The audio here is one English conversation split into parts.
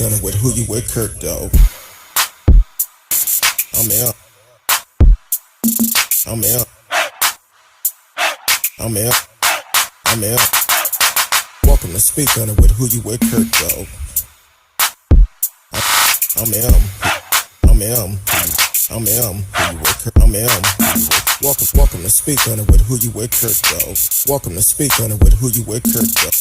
Done it with who you with, Kirk, though. I'm out. I'm out. I'm out. I'm out. Welcome to Speak on it with who you with, Kirk, though. I'm Welcome to Speak on it with who you with, Kirk, though. Welcome to Speak on it with who you with, Kirk, though.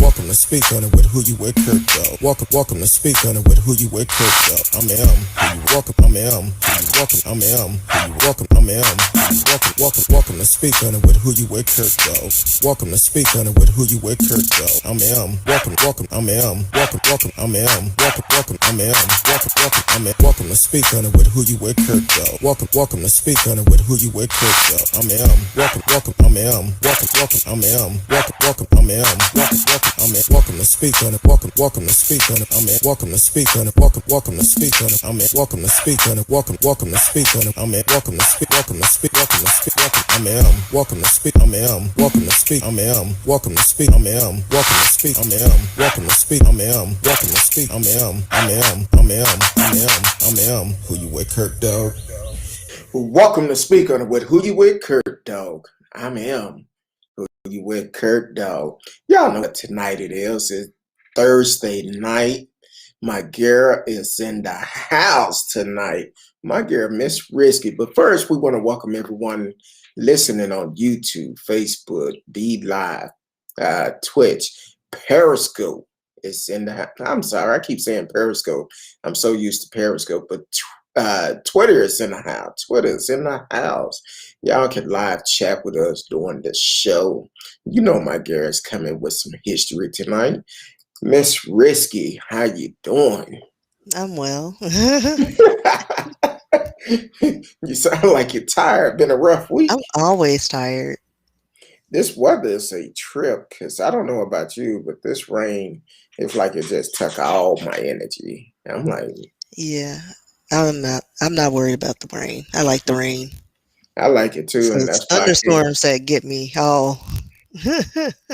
Welcome to Speak on it with who you with, Kirk, though. Welcome to Speak on it with who you with, Kirk, though. Welcome to Speak on it with who you with, Kirk, though. Welcome to Speak on it with who you with, Kirk, though. Welcome to Speak on it with who you with, Kirk, though. Welcome to Speak on it with who you with, Kirk, though. Welcome to Speak on it. Welcome to Speak on it. Welcome to Speak on it. Welcome to Speak on it. Welcome to Speak on it. Welcome to Speak on it. Welcome to Speak. Welcome to Speak. Welcome to Speak. Welcome to Speak. Welcome to Speak. Welcome to Speak. Welcome to Speak. Welcome to Speak. Welcome to Speak. Who you with, Kirk, dog? Welcome to Speak on it with who you with, Kirk, dog. I'm him. Who you with, Kirk, dog? Y'all know what tonight it is. It's Thursday night. My girl is in the house tonight. My girl, Miss Risky. But first, we want to welcome everyone listening on YouTube, Facebook, D Live, Twitch, Periscope. It's in the house. I'm sorry, I keep saying Periscope. I'm so used to Periscope, but Twitter is in the house. Twitter is in the house. Y'all can live chat with us during the show. You know my girl is coming with some history tonight. Miss Risky, how you doing? I'm well. You sound like you're tired. Been a rough week. I'm always tired. This weather is a trip because I don't know about you, but this rain, it's like it just took all my energy. I'm like, yeah, I'm not worried about the rain. I like the rain. I like it too, So and it's that's why thunderstorms that get me all.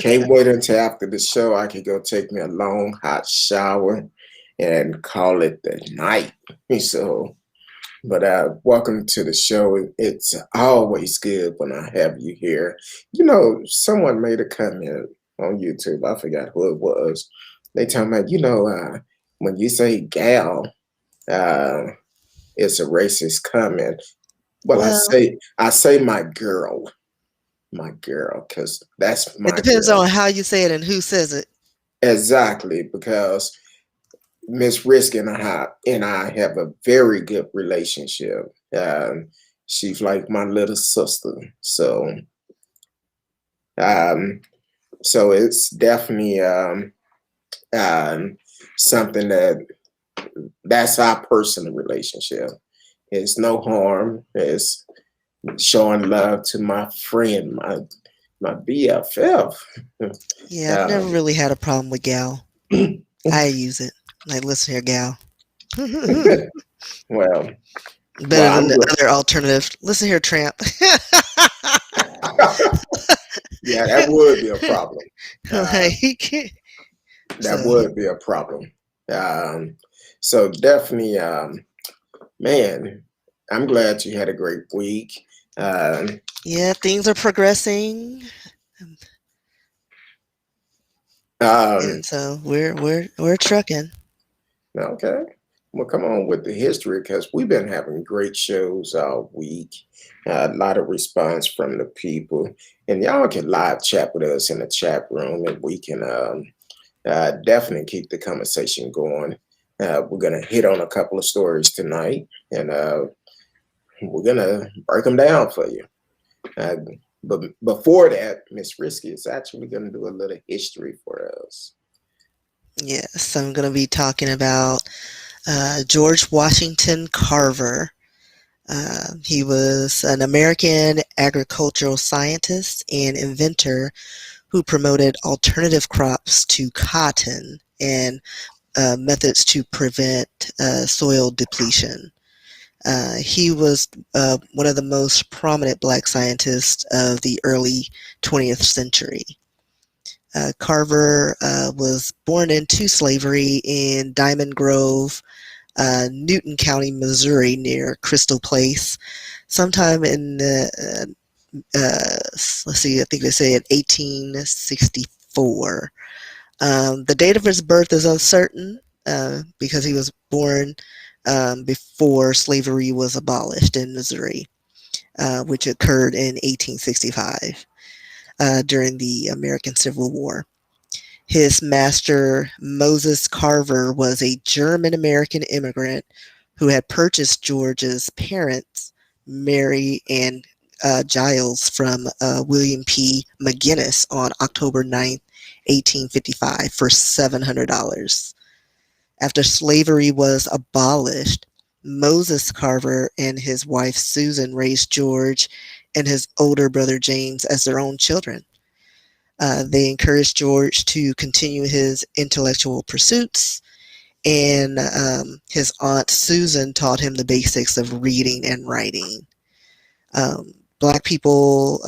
can't wait until after the show. I can go take me a long hot shower and call it the night. So, but welcome to the show. It's always good when I have you here. You know, someone made a comment on YouTube. I forgot who it was. They talking about, when you say gal, it's a racist comment. Well, I say my girl, because that's my. It depends girl. on how you say it and who says it. Exactly, because Miss Risk and I have a very good relationship. She's like my little sister, so it's definitely something that's our personal relationship. It's no harm. It's showing love to my friend, my BFF. Yeah, I've never really had a problem with gal. I use it. Like, listen here, gal. Well, Better than the other alternative. Listen here, tramp. Yeah, that would be a problem. That would be a problem. So definitely, man, I'm glad you had a great week. Yeah, things are progressing. And so we're trucking. Okay. Well, come on with the history, because we've been having great shows all week. A lot of response from the people, and y'all can live chat with us in the chat room, and we can definitely keep the conversation going. We're gonna hit on a couple of stories tonight, and we're gonna break them down for you. But before that, Miss Risky is actually gonna do a little history for us. Yes, I'm gonna be talking about George Washington Carver. He was an American agricultural scientist and inventor who promoted alternative crops to cotton and methods to prevent soil depletion. He was one of the most prominent Black scientists of the early 20th century. Carver was born into slavery in Diamond Grove, Newton County, Missouri, near Crystal Place, sometime in let's see, I think they say in 1864. The date of his birth is uncertain because he was born before slavery was abolished in Missouri, which occurred in 1865 during the American Civil War. His master, Moses Carver, was a German-American immigrant who had purchased George's parents, Mary and Giles, from William P. McGinnis on October 9th, 1855, for $700. After slavery was abolished, Moses Carver and his wife Susan raised George and his older brother James as their own children. They encouraged George to continue his intellectual pursuits, and his aunt Susan taught him the basics of reading and writing. Black people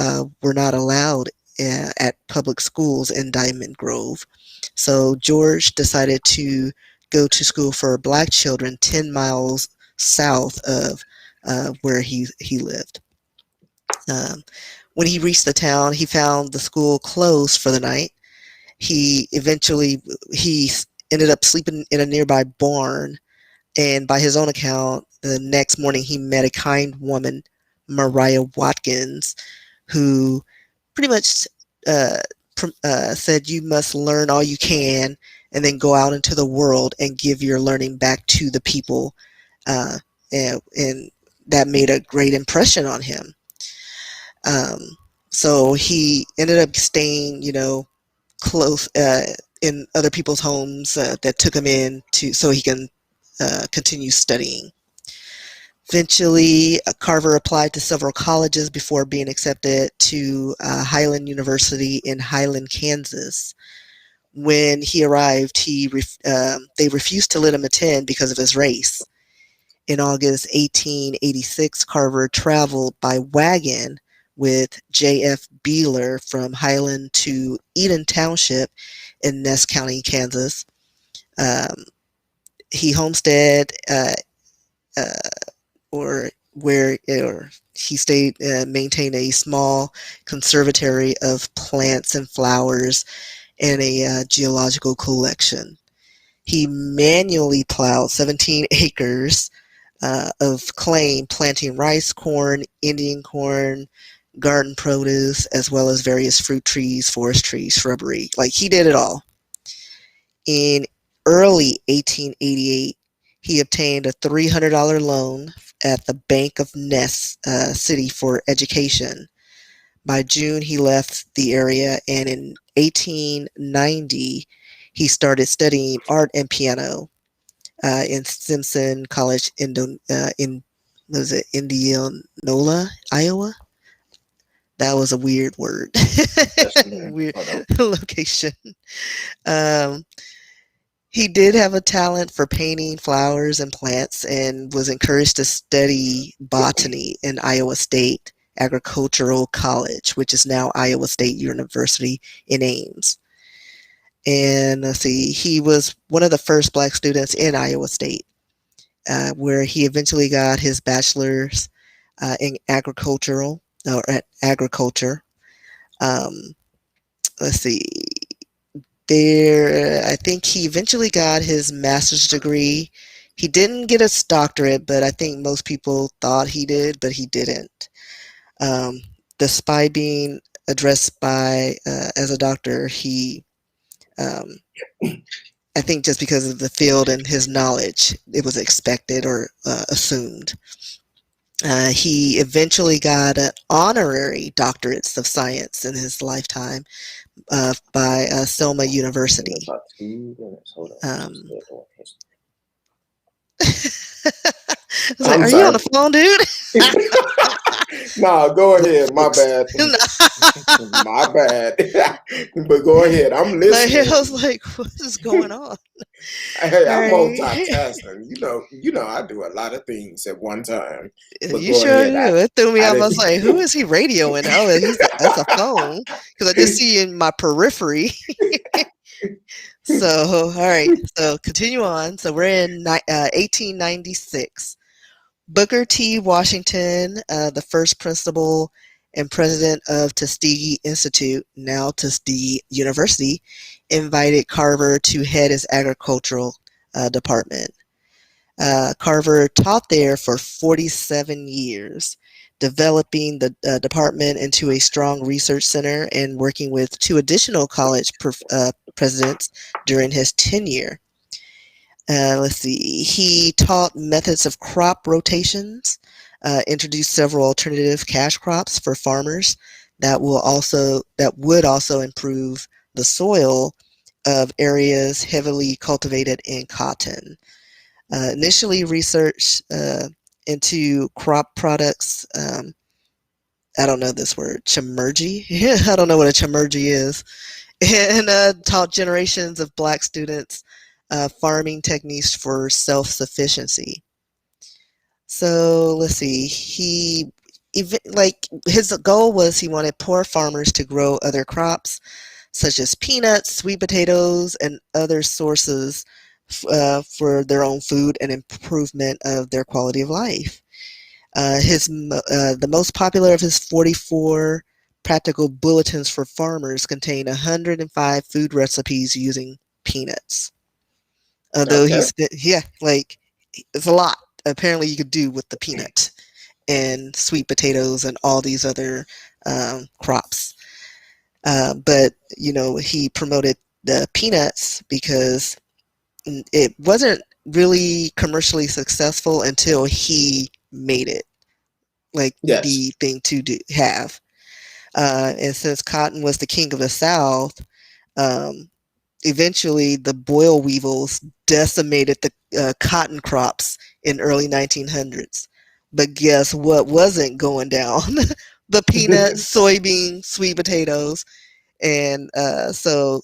were not allowed at public schools in Diamond Grove, so George decided to go to school for black children 10 miles south of where he lived. When he reached the town, he found the school closed for the night. He ended up sleeping in a nearby barn, and by his own account, the next morning he met a kind woman, Mariah Watkins, who pretty much said, "You must learn all you can, and then go out into the world and give your learning back to the people." And that made a great impression on him. So he ended up staying, close in other people's homes that took him in so he can continue studying. Eventually, Carver applied to several colleges before being accepted to Highland University in Highland, Kansas. When he arrived, they refused to let him attend because of his race. In August 1886, Carver traveled by wagon with J.F. Beeler from Highland to Eden Township in Ness County, Kansas. He homesteaded he stayed, maintained a small conservatory of plants and flowers and a geological collection. He manually plowed 17 acres of claim, planting rice, corn, Indian corn, garden produce, as well as various fruit trees, forest trees, shrubbery. Like, he did it all. In early 1888, he obtained a $300 loan at the Bank of Ness City for education. By June, he left the area, and in 1890, he started studying art and piano in Simpson College in Indianola, Iowa. That was a weird word. Weird location. He did have a talent for painting flowers and plants and was encouraged to study botany in Iowa State Agricultural College, which is now Iowa State University in Ames. And let's see, he was one of the first black students in Iowa State, where he eventually got his bachelor's in agriculture. Let's see. I think he eventually got his master's degree. He didn't get a doctorate, but I think most people thought he did, but he didn't. Despite being addressed as a doctor, I think just because of the field and his knowledge, it was expected or assumed. He eventually got honorary doctorates of science in his lifetime by Selma University. I was like, I'm "Are you on the sorry. phone, dude?" No, go ahead. My Books. bad. My bad. But go ahead. I'm Like I listening. was like, "What is going on?" Hey, All I'm right. multitasking. I do a lot of things at one time. But You go sure ahead. do. It threw me I off. I didn't. was like, "Who is he radioing?" Oh, that's a phone because I just see in my periphery. So, all right. So, continue on. So, we're in 1896. Booker T. Washington, the first principal and president of Tuskegee Institute, now Tuskegee University, invited Carver to head his agricultural department. Carver taught there for 47 years, developing the department into a strong research center and working with two additional college presidents during his tenure. Let's see. He taught methods of crop rotations, introduced several alternative cash crops for farmers that would also improve the soil of areas heavily cultivated in cotton. Initially researched into crop products. I don't know this word, chamergy. I don't know what a chamergy is. And taught generations of black students farming techniques for self-sufficiency. So let's see. Like his goal was he wanted poor farmers to grow other crops such as peanuts, sweet potatoes, and other sources for their own food and improvement of their quality of life. The most popular of his 44 practical bulletins for farmers contain 105 food recipes using peanuts. Although Okay. yeah, like it's a lot. Apparently, you could do with the peanut and sweet potatoes and all these other crops. But he promoted the peanuts because it wasn't really commercially successful until he made it like Yes. the thing to have. And since cotton was the king of the South, um, eventually the boll weevils decimated the cotton crops in early 1900s. But guess what wasn't going down? The peanuts, soybeans, sweet potatoes, and so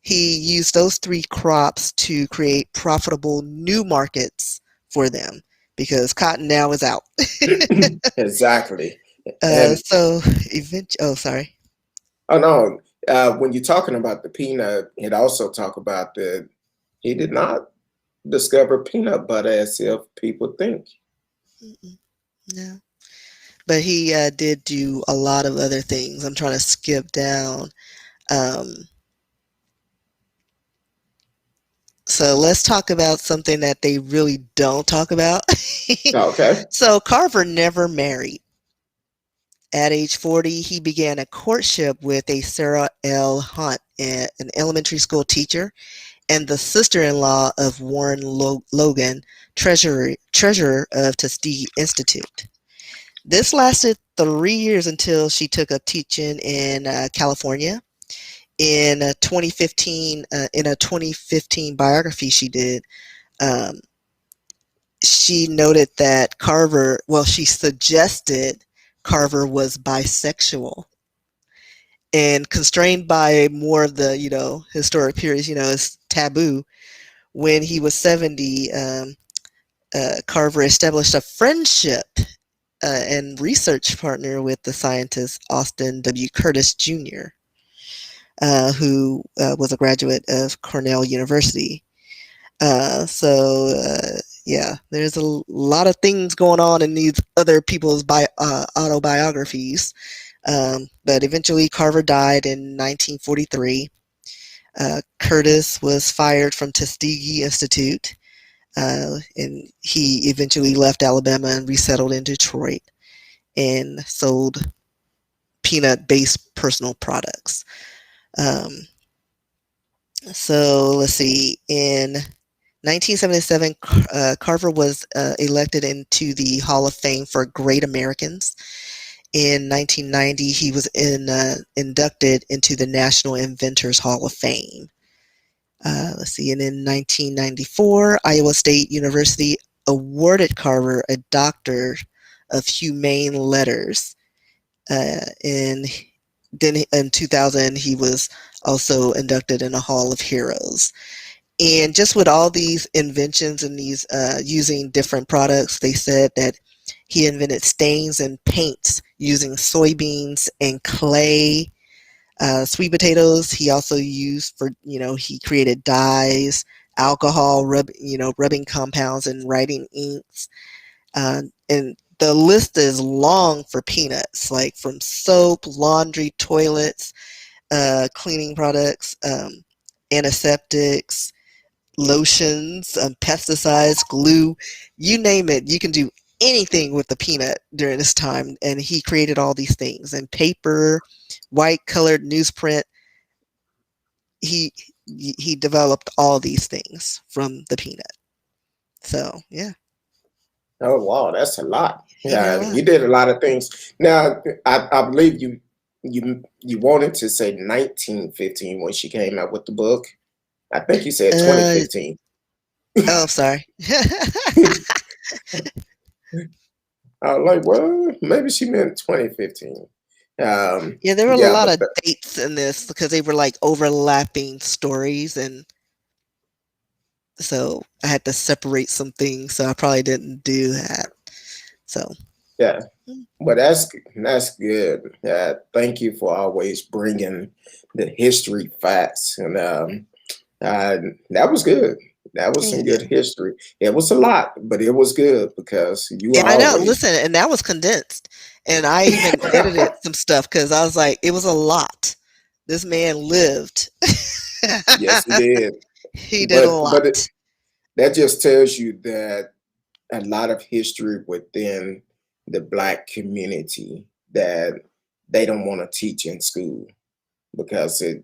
he used those three crops to create profitable new markets for them because cotton now is out. Exactly. And So oh, sorry. oh no, when you're talking about the peanut, it also talk about he did not discover peanut butter as if people think. Mm-mm, no. But he did do a lot of other things. I'm trying to skip down. Um, so let's talk about something that they really don't talk about. Okay. So Carver never married. At age 40, he began a courtship with a Sarah L. Hunt, an elementary school teacher, and the sister-in-law of Warren Logan, treasurer of Tuskegee Institute. This lasted 3 years until she took up teaching in California. In a 2015 biography she did, um, she noted that she suggested Carver was bisexual and constrained by more of the, historic periods, it's taboo. When he was 70, Carver established a friendship and research partner with the scientist Austin W. Curtis Jr., who was a graduate of Cornell University. Yeah, there's a lot of things going on in these other people's autobiographies. But eventually, Carver died in 1943. Curtis was fired from Tuskegee Institute, and he eventually left Alabama and resettled in Detroit and sold peanut-based personal products. Um, so let's see. In 1977, Carver was elected into the Hall of Fame for Great Americans. In 1990, he was inducted into the National Inventors Hall of Fame. Let's see, and in 1994, Iowa State University awarded Carver a Doctor of Humane Letters. And then in 2000, he was also inducted in the Hall of Heroes. And just with all these inventions and these using different products, they said that he invented stains and paints using soybeans and clay. Sweet potatoes he also used for, he created dyes, alcohol, rubbing compounds and writing inks. And the list is long for peanuts, like from soap, laundry, toilets, cleaning products, antiseptics, lotions, pesticides, glue, you name it. You can do anything with the peanut during this time. And he created all these things. And paper, white colored newsprint. He developed all these things from the peanut. So yeah, Oh wow, that's a lot. he did a Yeah, lot. he did a lot of things. Now, I believe you wanted to say 1915 when she came out with the book. I think you said Uh, 2015. oh, sorry. I was like, well, maybe she meant 2015. Yeah, there were a Yeah, lot but of dates in this because they were like overlapping stories, and so I had to separate some things. So I probably didn't do that. So yeah, but that's good. Thank you for always bringing the history facts, and uh, that was good. That was some yeah, good history. It was a lot, but it was good because you and I know. always. Listen, and that was condensed, and I even edited some stuff because I was like, it was a lot. This man lived. Yes, he did. He did a But lot. that just tells you that a lot of history within the Black community that they don't want to teach in school because it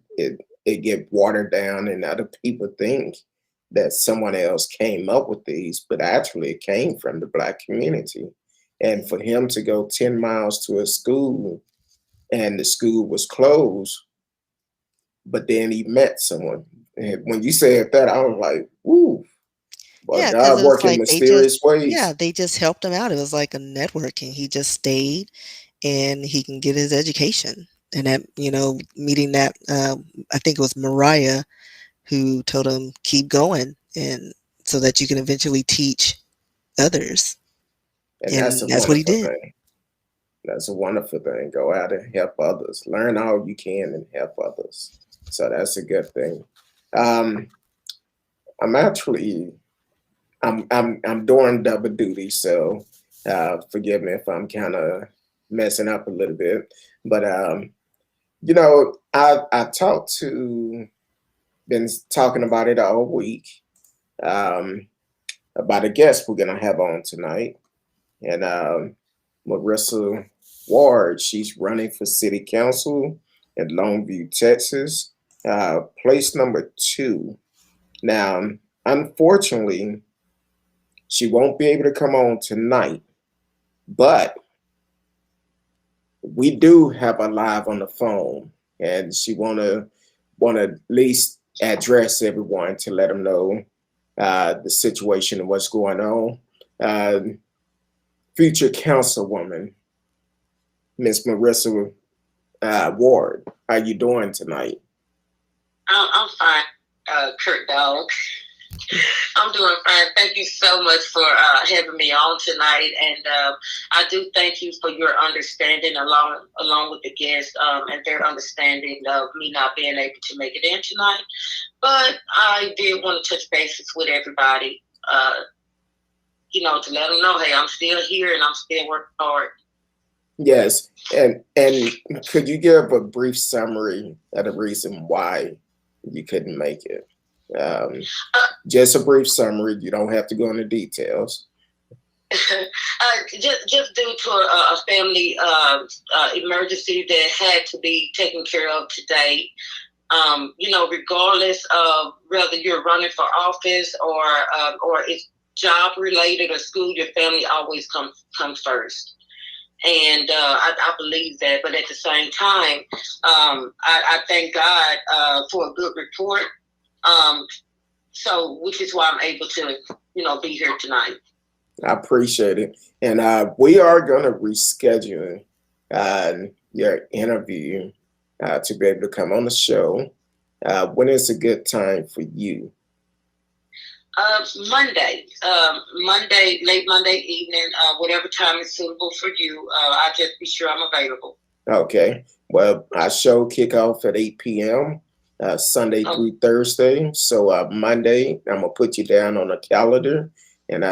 get watered down and other people think that someone else came up with these, but actually it came from the Black community. And for him to go 10 miles to a school and the school was closed, but then he met someone. And when you said that, I was like, "Ooh, but Yeah, because God it was work in like mysterious ways." they just helped him out. It was like a networking. He just stayed and he can get his education. And that, meeting that, I think it was Mariah who told him, keep going, and so that you can eventually teach others. And that's a And that's what he wonderful did. thing. That's a wonderful thing. Go out and help others. Learn all you can and help others. So that's a good thing. Um, I'm actually I'm doing double duty, so forgive me if I'm kind of messing up a little bit. But I talked to been talking about it all week um, about a guest we're gonna have on tonight, and Marissa Ward. She's running for city council in Longview, Texas, place number 2. Now, unfortunately, she won't be able to come on tonight, but we do have her live on the phone, and she wanna at least address everyone to let them know the situation and what's going on. Uh, Future councilwoman, Miss Marissa Ward, how you doing tonight? I'm fine, Kurt Dog. I'm doing fine. Thank you so much for having me on tonight, and I do thank you for your understanding along with the guests and their understanding of me not being able to make it in tonight. But I did want to touch bases with everybody, to let them know, hey, I'm still here and I'm still working hard. Yes, and could you give a brief summary of the reason why you couldn't make it? Just a brief summary. You don't have to go into details. Just due to a family emergency that had to be taken care of today. Regardless of whether you're running for office or it's job related or school, your family always comes first. And I believe that, but at the same time, I thank God for a good report. So, which is why I'm able to, be here tonight. I appreciate it. And we are going to reschedule uh, your interview to be able to come on the show. When is a good time for you? Monday, late Monday evening, whatever time is suitable for you. I'll just be sure I'm available. Okay. Well, our show kick off at 8 p.m. Sunday through Thursday. So Monday, I'm gonna put you down on the calendar, and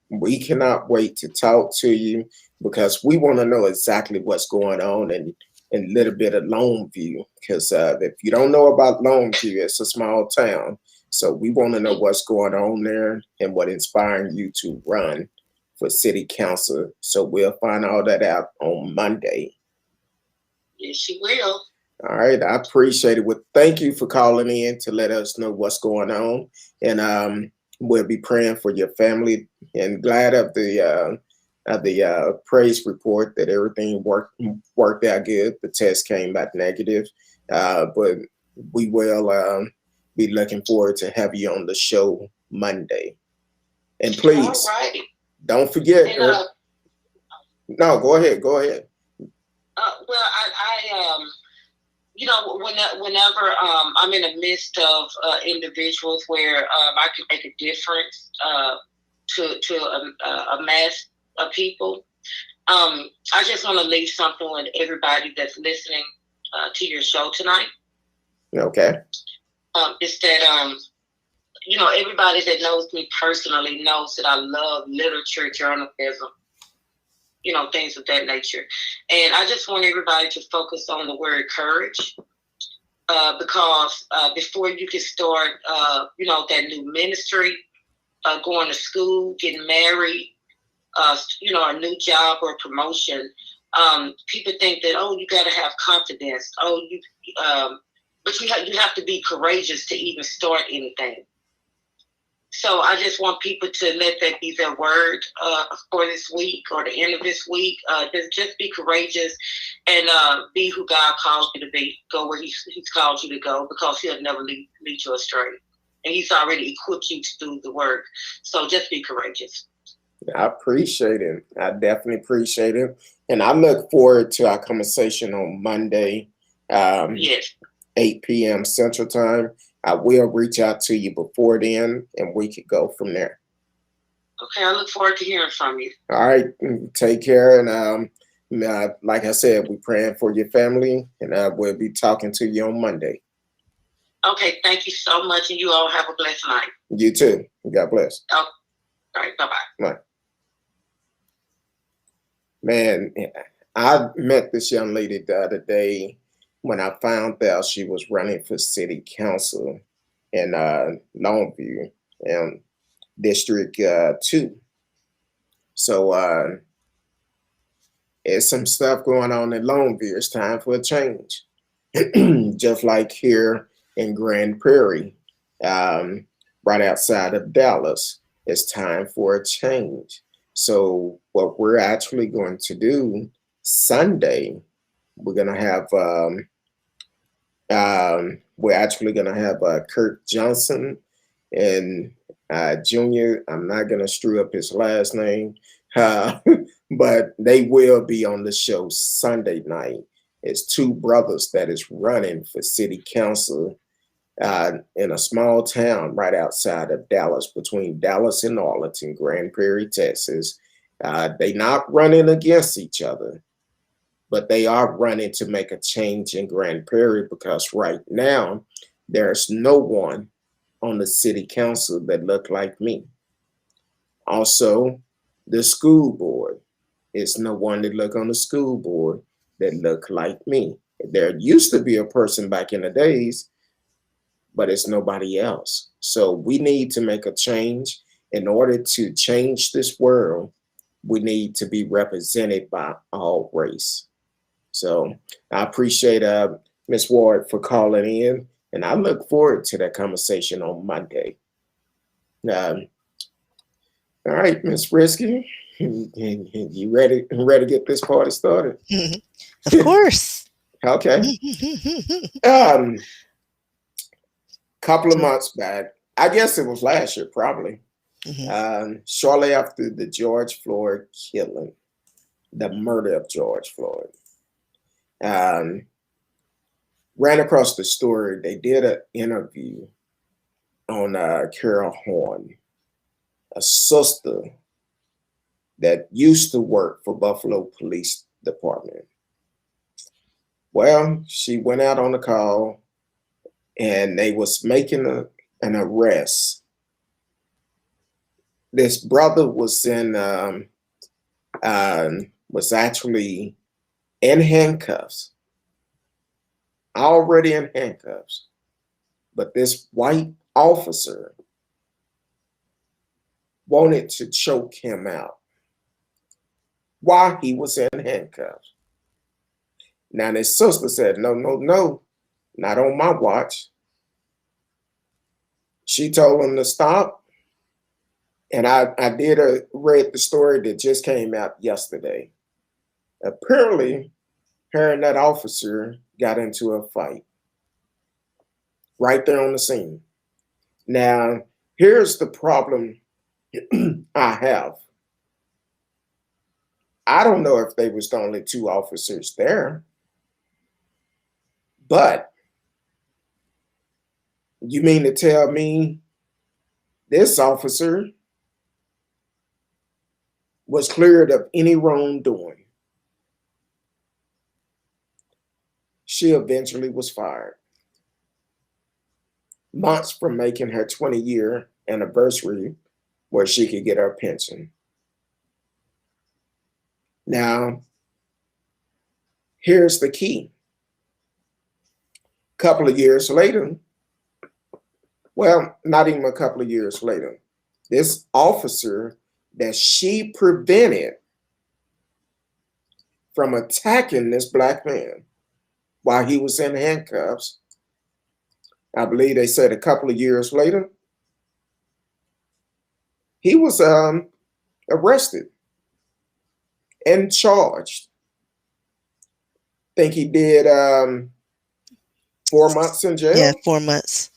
we cannot wait to talk to you because we want to know exactly what's going on and a little bit of Longview. Because if you don't know about Longview, it's a small town. So we want to know what's going on there and what inspiring you to run for city council. So we'll find all that out on Monday. Yes, you will. All right, I appreciate it. Well, thank you for calling in to let us know what's going on, and we'll be praying for your family. And glad of the praise report that everything worked out good. The test came back negative, but we will be looking forward to have you on the show Monday. And please, don't forget. And, no, go ahead. Go ahead. Well, I whenever I'm in the midst of individuals where I can make a difference to a mass of people, I just want to leave something with everybody that's listening to your show tonight. Okay. It's that everybody that knows me personally knows that I love literature, journalism, things of that nature. And I just want everybody to focus on the word courage, because before you can start, that new ministry, going to school, getting married, a new job or promotion, people think that, you got to have confidence. But you have to be courageous to even start anything. So I just want people to let that be their word for this week or the end of this week. Just be courageous and be who God calls you to be. Go where He's called you to go, because He'll never lead you astray. And He's already equipped you to do the work. So just be courageous. I appreciate it. I definitely appreciate it. And I look forward to our conversation on Monday, Yes. 8 p.m. Central Time. I will reach out to you before then, and we could go from there. Okay, I look forward to hearing from you. All right, take care. And like I said, we're praying for your family, and we'll be talking to you on Monday. Okay, thank you so much, and you all have a blessed night. You too. God bless. Oh, all right, bye-bye. Bye. Man, I met this young lady the other day when I found out she was running for city council in Longview and District 2. So there's some stuff going on in Longview. It's time for a change. Just like here in Grand Prairie, right outside of Dallas, it's time for a change. So what we're actually going to do Sunday, we're going to have Kurt Johnson and Junior. I'm not going to screw up his last name, but they will be on the show Sunday night. It's two brothers that is running for city council in a small town right outside of Dallas, between Dallas and Arlington, Grand Prairie, Texas. They not running against each other, but they are running to make a change in Grand Prairie, because right now there's no one on the city council that look like me. Also, the school board, is no one that look on the school board that look like me. There used to be a person back in the days, but it's nobody else. So we need to make a change. In order to change this world, we need to be represented by all race. So I appreciate Ms. Ward for calling in, and I look forward to that conversation on Monday. All right, Ms. Risky, you ready to get this party started? Of course. Okay. Couple of months back, I guess it was last year, probably. Shortly after the George Floyd killing, the murder of George Floyd. Ran across the story. They did an interview on Cariol Horne, a sister that used to work for Buffalo Police Department. Well, she went out on a call and they was making an arrest. This brother was was actually in handcuffs, already in handcuffs. But this white officer wanted to choke him out while he was in handcuffs. Now, his sister said, no, not on my watch. She told him to stop. And I read the story that just came out yesterday. Apparently, her and that officer got into a fight right there on the scene. Now, here's the problem I have. I don't know if they was the only two officers there, but you mean to tell me this officer was cleared of any wrongdoing? She eventually was fired months from making her 20-year anniversary where she could get her pension. Now, here's the key. A couple of years later, well, not even a couple of years later, this officer that she prevented from attacking this black man while he was in handcuffs, I believe they said a couple of years later, he was arrested and charged. Think he did 4 months in jail? Yeah, 4 months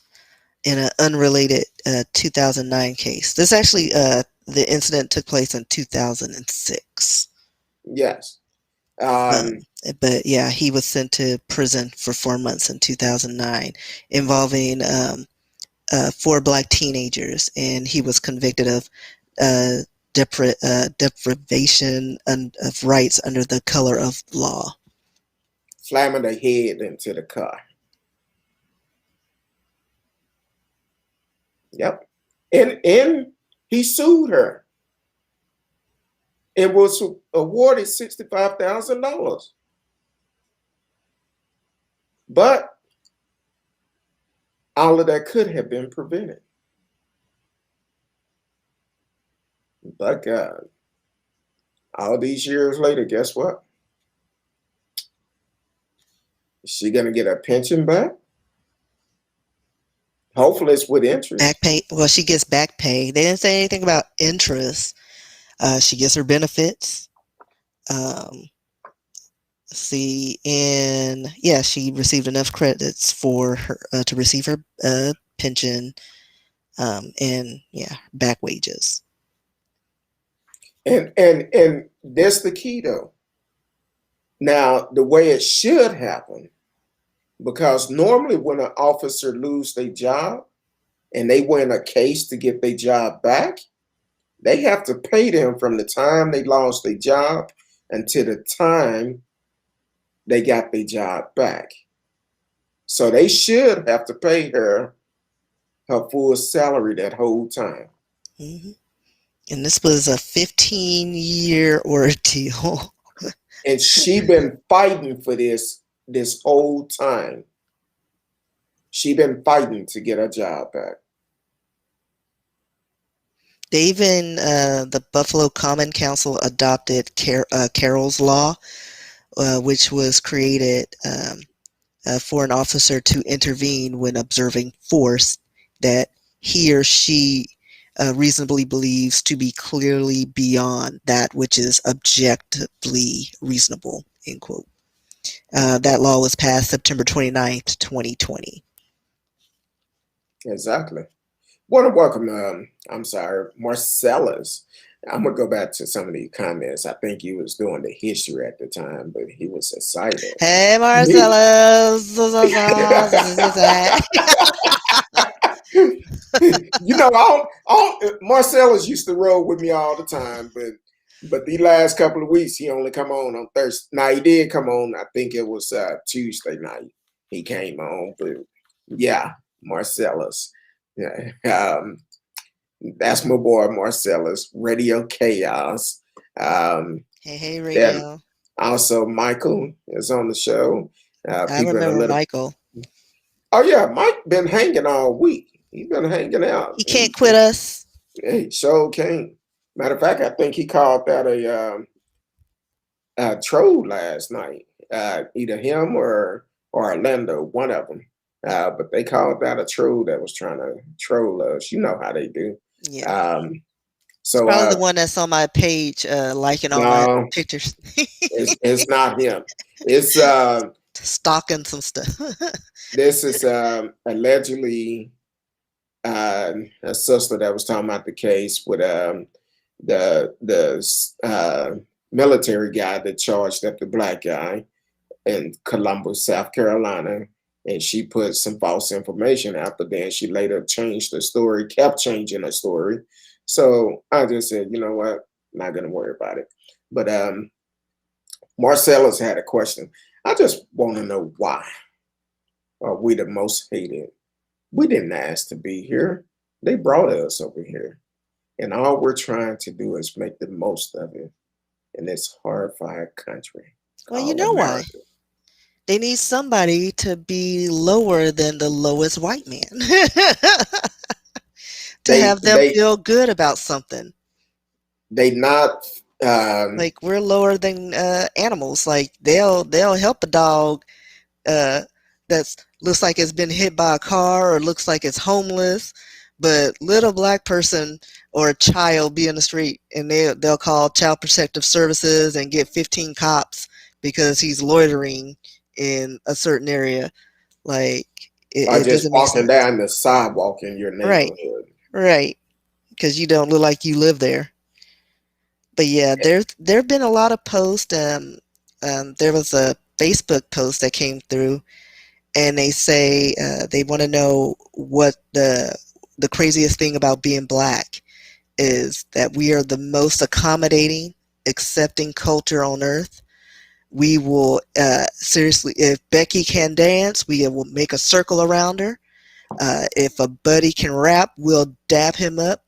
in an unrelated 2009 case. This actually, the incident took place in 2006. Yes. But yeah, he was sent to prison for 4 months in 2009 involving 4 black teenagers, and he was convicted of deprivation of rights under the color of law. Slamming their head into the car. Yep. And he sued her. It was awarded $65,000. But all of that could have been prevented. But God, all these years later, guess what? Is she going to get her pension back? Hopefully it's with interest. Back pay. Well, she gets back pay. They didn't say anything about interest. She gets her benefits. See, and yeah, she received enough credits for her to receive her pension, and yeah, back wages. And that's the key though. Now, the way it should happen, because normally when an officer loses their job and they win a case to get their job back, they have to pay them from the time they lost their job until the time they got their job back. So they should have to pay her full salary that whole time. Mm-hmm. And this was a 15-year ordeal. And she been fighting for this whole time. She been fighting to get her job back. They even, the Buffalo Common Council adopted Carroll's Law, which was created for an officer to intervene when observing force that he or she reasonably believes to be clearly beyond that which is objectively reasonable, end quote. That law was passed September 29th, 2020. Exactly. Want to welcome, I'm sorry, Marcellus. I'm going to go back to some of these comments. I think he was doing the history at the time, but he was excited. Hey, Marcellus. You know, Marcellus used to roll with me all the time, but the last couple of weeks he only come on Thursday. Now he did come on. I think it was Tuesday night he came on, but yeah, Marcellus. Yeah, that's my boy Marcellus. Radio Chaos. Hey, Then Radio. also Michael is on the show. I People in a remember little. Michael. Oh yeah, Mike been hanging all week. He's been hanging out. He can't quit us. He sure can't. Matter of fact, I think he called that a troll last night. Either him or Orlando, one of them. But they called that a troll that was trying to troll us. You know how they do. Yeah. So Probably the one that's on my page, liking all my no, pictures. it's not him. It's Stalking some stuff. this is allegedly a sister that was talking about the case with the military guy that charged up the black guy in Columbus, South Carolina, and she put some false information out, but then she later changed the story, kept changing the story. So I just said, you know what, not gonna worry about it. But Marcellus had a question. I just want to know why are we the most hated? We didn't ask to be here. They brought us over here. And all we're trying to do is make the most of it in this horrified country Well, you called know why? America. They need somebody to be lower than the lowest white man to have them feel good about something. They not Like we're lower than animals. Like they'll help a dog that's looks like it's been hit by a car or looks like it's homeless, but little black person or a child be in the street and they'll call Child Protective Services and get 15 cops because he's loitering in a certain area. Like are it just doesn't make walking sense. down the sidewalk in your Right, neighborhood. because you don't look like you live there. But yeah, there've been a lot of posts. There was a Facebook post that came through, and they say they want to know what the craziest thing about being black is, that we are the most accommodating, accepting culture on earth. We will seriously, if Becky can dance, we will make a circle around her. If a buddy can rap, we'll dap him up.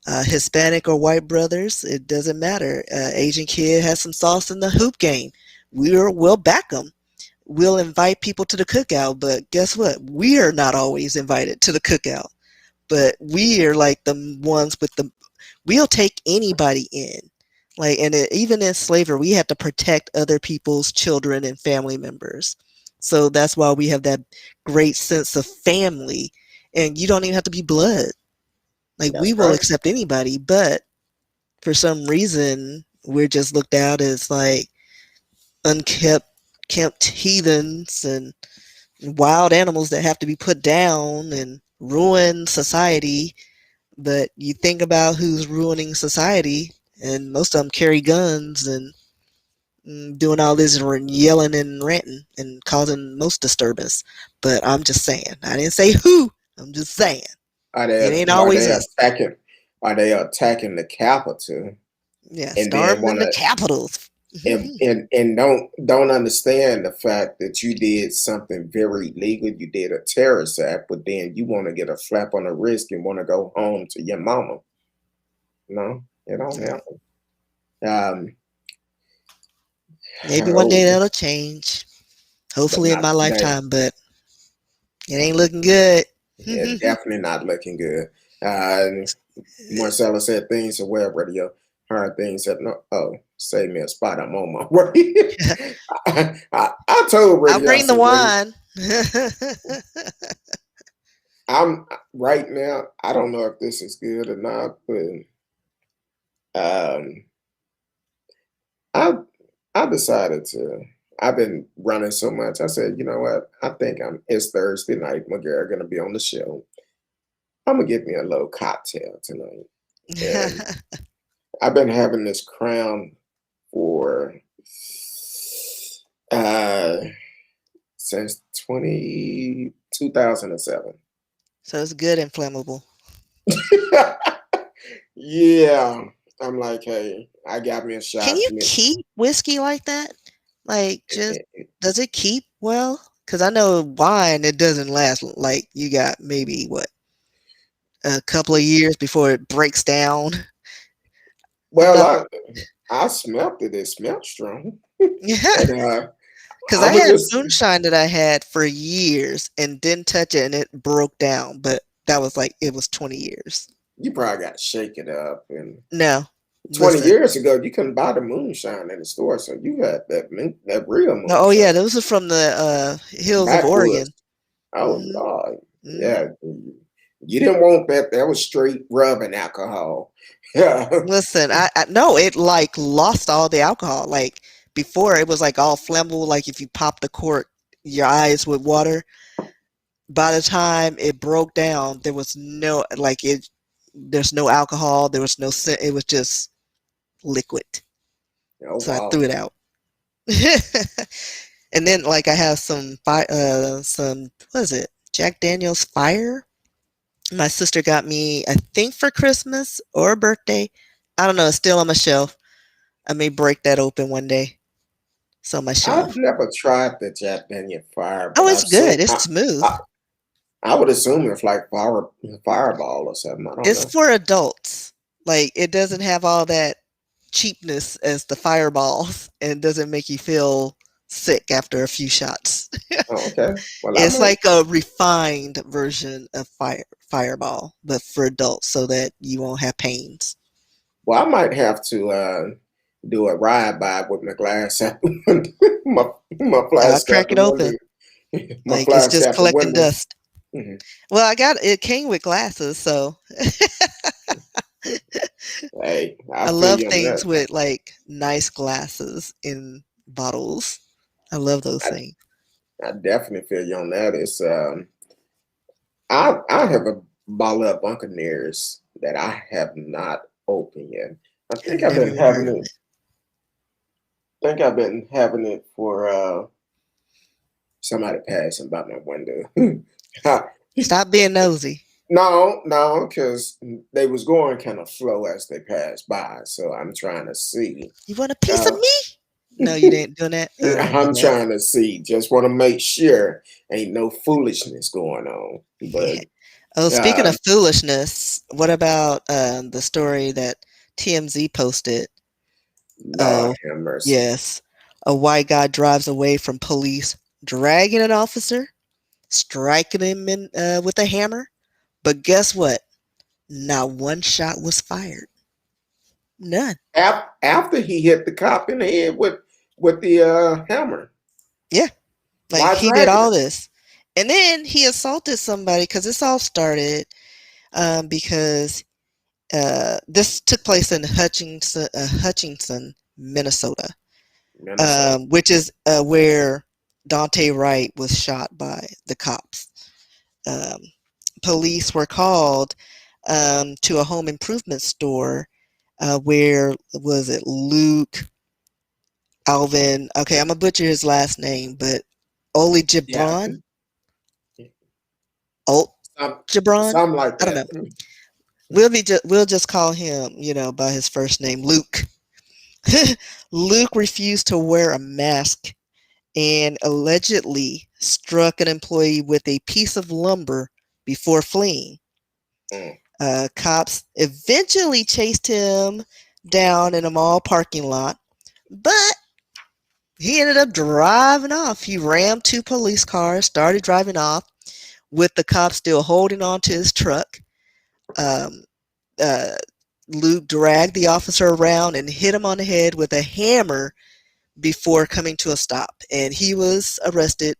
Hispanic or white brothers, it doesn't matter. Asian kid has some sauce in the hoop game. We'll back them. We'll invite people to the cookout, but guess what? We are not always invited to the cookout. But we are like the ones with we'll take anybody in. Like, and even in slavery, we had to protect other people's children and family members. So that's why we have that great sense of family. And you don't even have to be blood. Like, That's we will right. accept anybody, but for some reason, we're just looked out as like kept heathens and wild animals that have to be put down and ruin society. But you think about who's ruining society, and most of them carry guns and doing all this yelling and ranting and causing most disturbance. But I'm just saying, I didn't say who. I'm just saying it ain't always us. Are they attacking the Capitol? Yeah, And then storming want the to capitals. and don't understand the fact that you did something very illegal. You did a terrorist act, but then you want to get a slap on the wrist and want to go home to your mama. No, it don't happen. Maybe one day that'll change. Hopefully in my today. lifetime, but it ain't looking good. It's definitely not looking good. Marcella said things are web radio. Her things that no. Oh, save me a spot. I'm on my way. I told Radio. I'll bring the wine. I'm right now. I don't know if this is good or not, but I decided to. I've been running so much. I said, you know what? I think it's Thursday night. My girl gonna be on the show. I'm gonna get me a little cocktail tonight. And I've been having this Crown for uh since 2007. So it's good and flammable. Yeah. I'm like, hey, I got me a shot. Can you keep whiskey like that? Like, just does it keep well? Because I know wine, it doesn't last. Like, you got maybe what, a couple of years before it breaks down. Well, I smelt it. It smelled strong. Yeah. Because I had moonshine that I had for years and didn't touch it, and it broke down. But that was like, it was 20 years. You probably got to shake it up. And no. 20 years ago, you couldn't buy the moonshine in the store, so you had that real moonshine. Oh yeah, those are from the hills of Oregon. Oh Lord, yeah. You didn't want that. That was straight rubbing alcohol. Yeah. Listen, I no, it like lost all the alcohol. Like before, it was like all flammable. Like if you pop the cork, your eyes with water. By the time it broke down, there was no there's no alcohol. There was no scent. It was just liquid. Oh, so wow. I threw it out. And then like I have some what is it? Jack Daniel's Fire. My sister got me, I think for Christmas or birthday. I don't know. It's still on my shelf. I may break that open one day. It's on my shelf. I've never tried the Jack Daniel Fire. Oh, it's good. It's smooth. I would assume it's like Fireball or something. I don't know. It's for adults. Like it doesn't have all that cheapness as the Fireballs, and doesn't make you feel sick after a few shots. Oh, okay. Well, it's like a refined version of Fireball, but for adults, so that you won't have pains. Well, I might have to do a ride by with my glass my flask. Crack it open. Like it's just collecting dust. Mm-hmm. Well, it came with glasses, so. Hey, I love things with like nice glasses in bottles. I love those things. I definitely feel you on that. It's I have a bottle of Buccaneers that I have not opened yet. I think I've been having it. I think I've been having it for somebody passing by my window. Stop being nosy. No, because they was going kind of slow as they passed by. So I'm trying to see. You want a piece of me? No, you didn't do that. I'm trying to see. Just want to make sure ain't no foolishness going on. But speaking of foolishness, what about the story that TMZ posted? Lord have mercy. Yes, a white guy drives away from police, dragging an officer, striking him with a hammer. But guess what? Not one shot was fired. None. After he hit the cop in the head with the hammer. Yeah. Like he did all this. And then he assaulted somebody, because this all started because this took place in Hutchinson, Minnesota. Which is where Dante Wright was shot by the cops. Police were called to a home improvement store where, was it Luke Alvin? Okay, I'm going to butcher his last name, but Oeltjenbruns? Yeah. Oeltjenbruns? Something like that. I don't know. We'll just call him, by his first name, Luke. Luke refused to wear a mask and allegedly struck an employee with a piece of lumber before fleeing. Cops eventually chased him down in a mall parking lot, but he ended up driving off. He rammed 2 police cars, started driving off with the cops still holding on to his truck. Luke dragged the officer around and hit him on the head with a hammer before coming to a stop. And he was arrested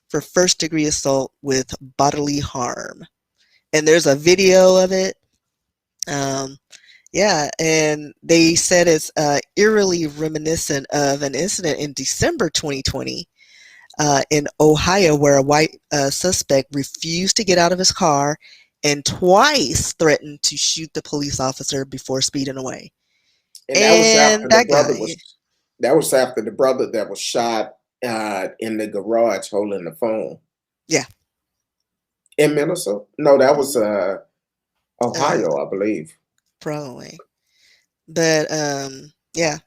for first-degree assault with bodily harm. And there's a video of it. And they said it's eerily reminiscent of an incident in December 2020 in Ohio, where a white suspect refused to get out of his car and twice threatened to shoot the police officer before speeding away. And that was And after the that brother guy, was. That was after the brother that was shot in the garage holding the phone yeah, in Minnesota. No, that was mhm, Ohio, I believe. probably. But yeah.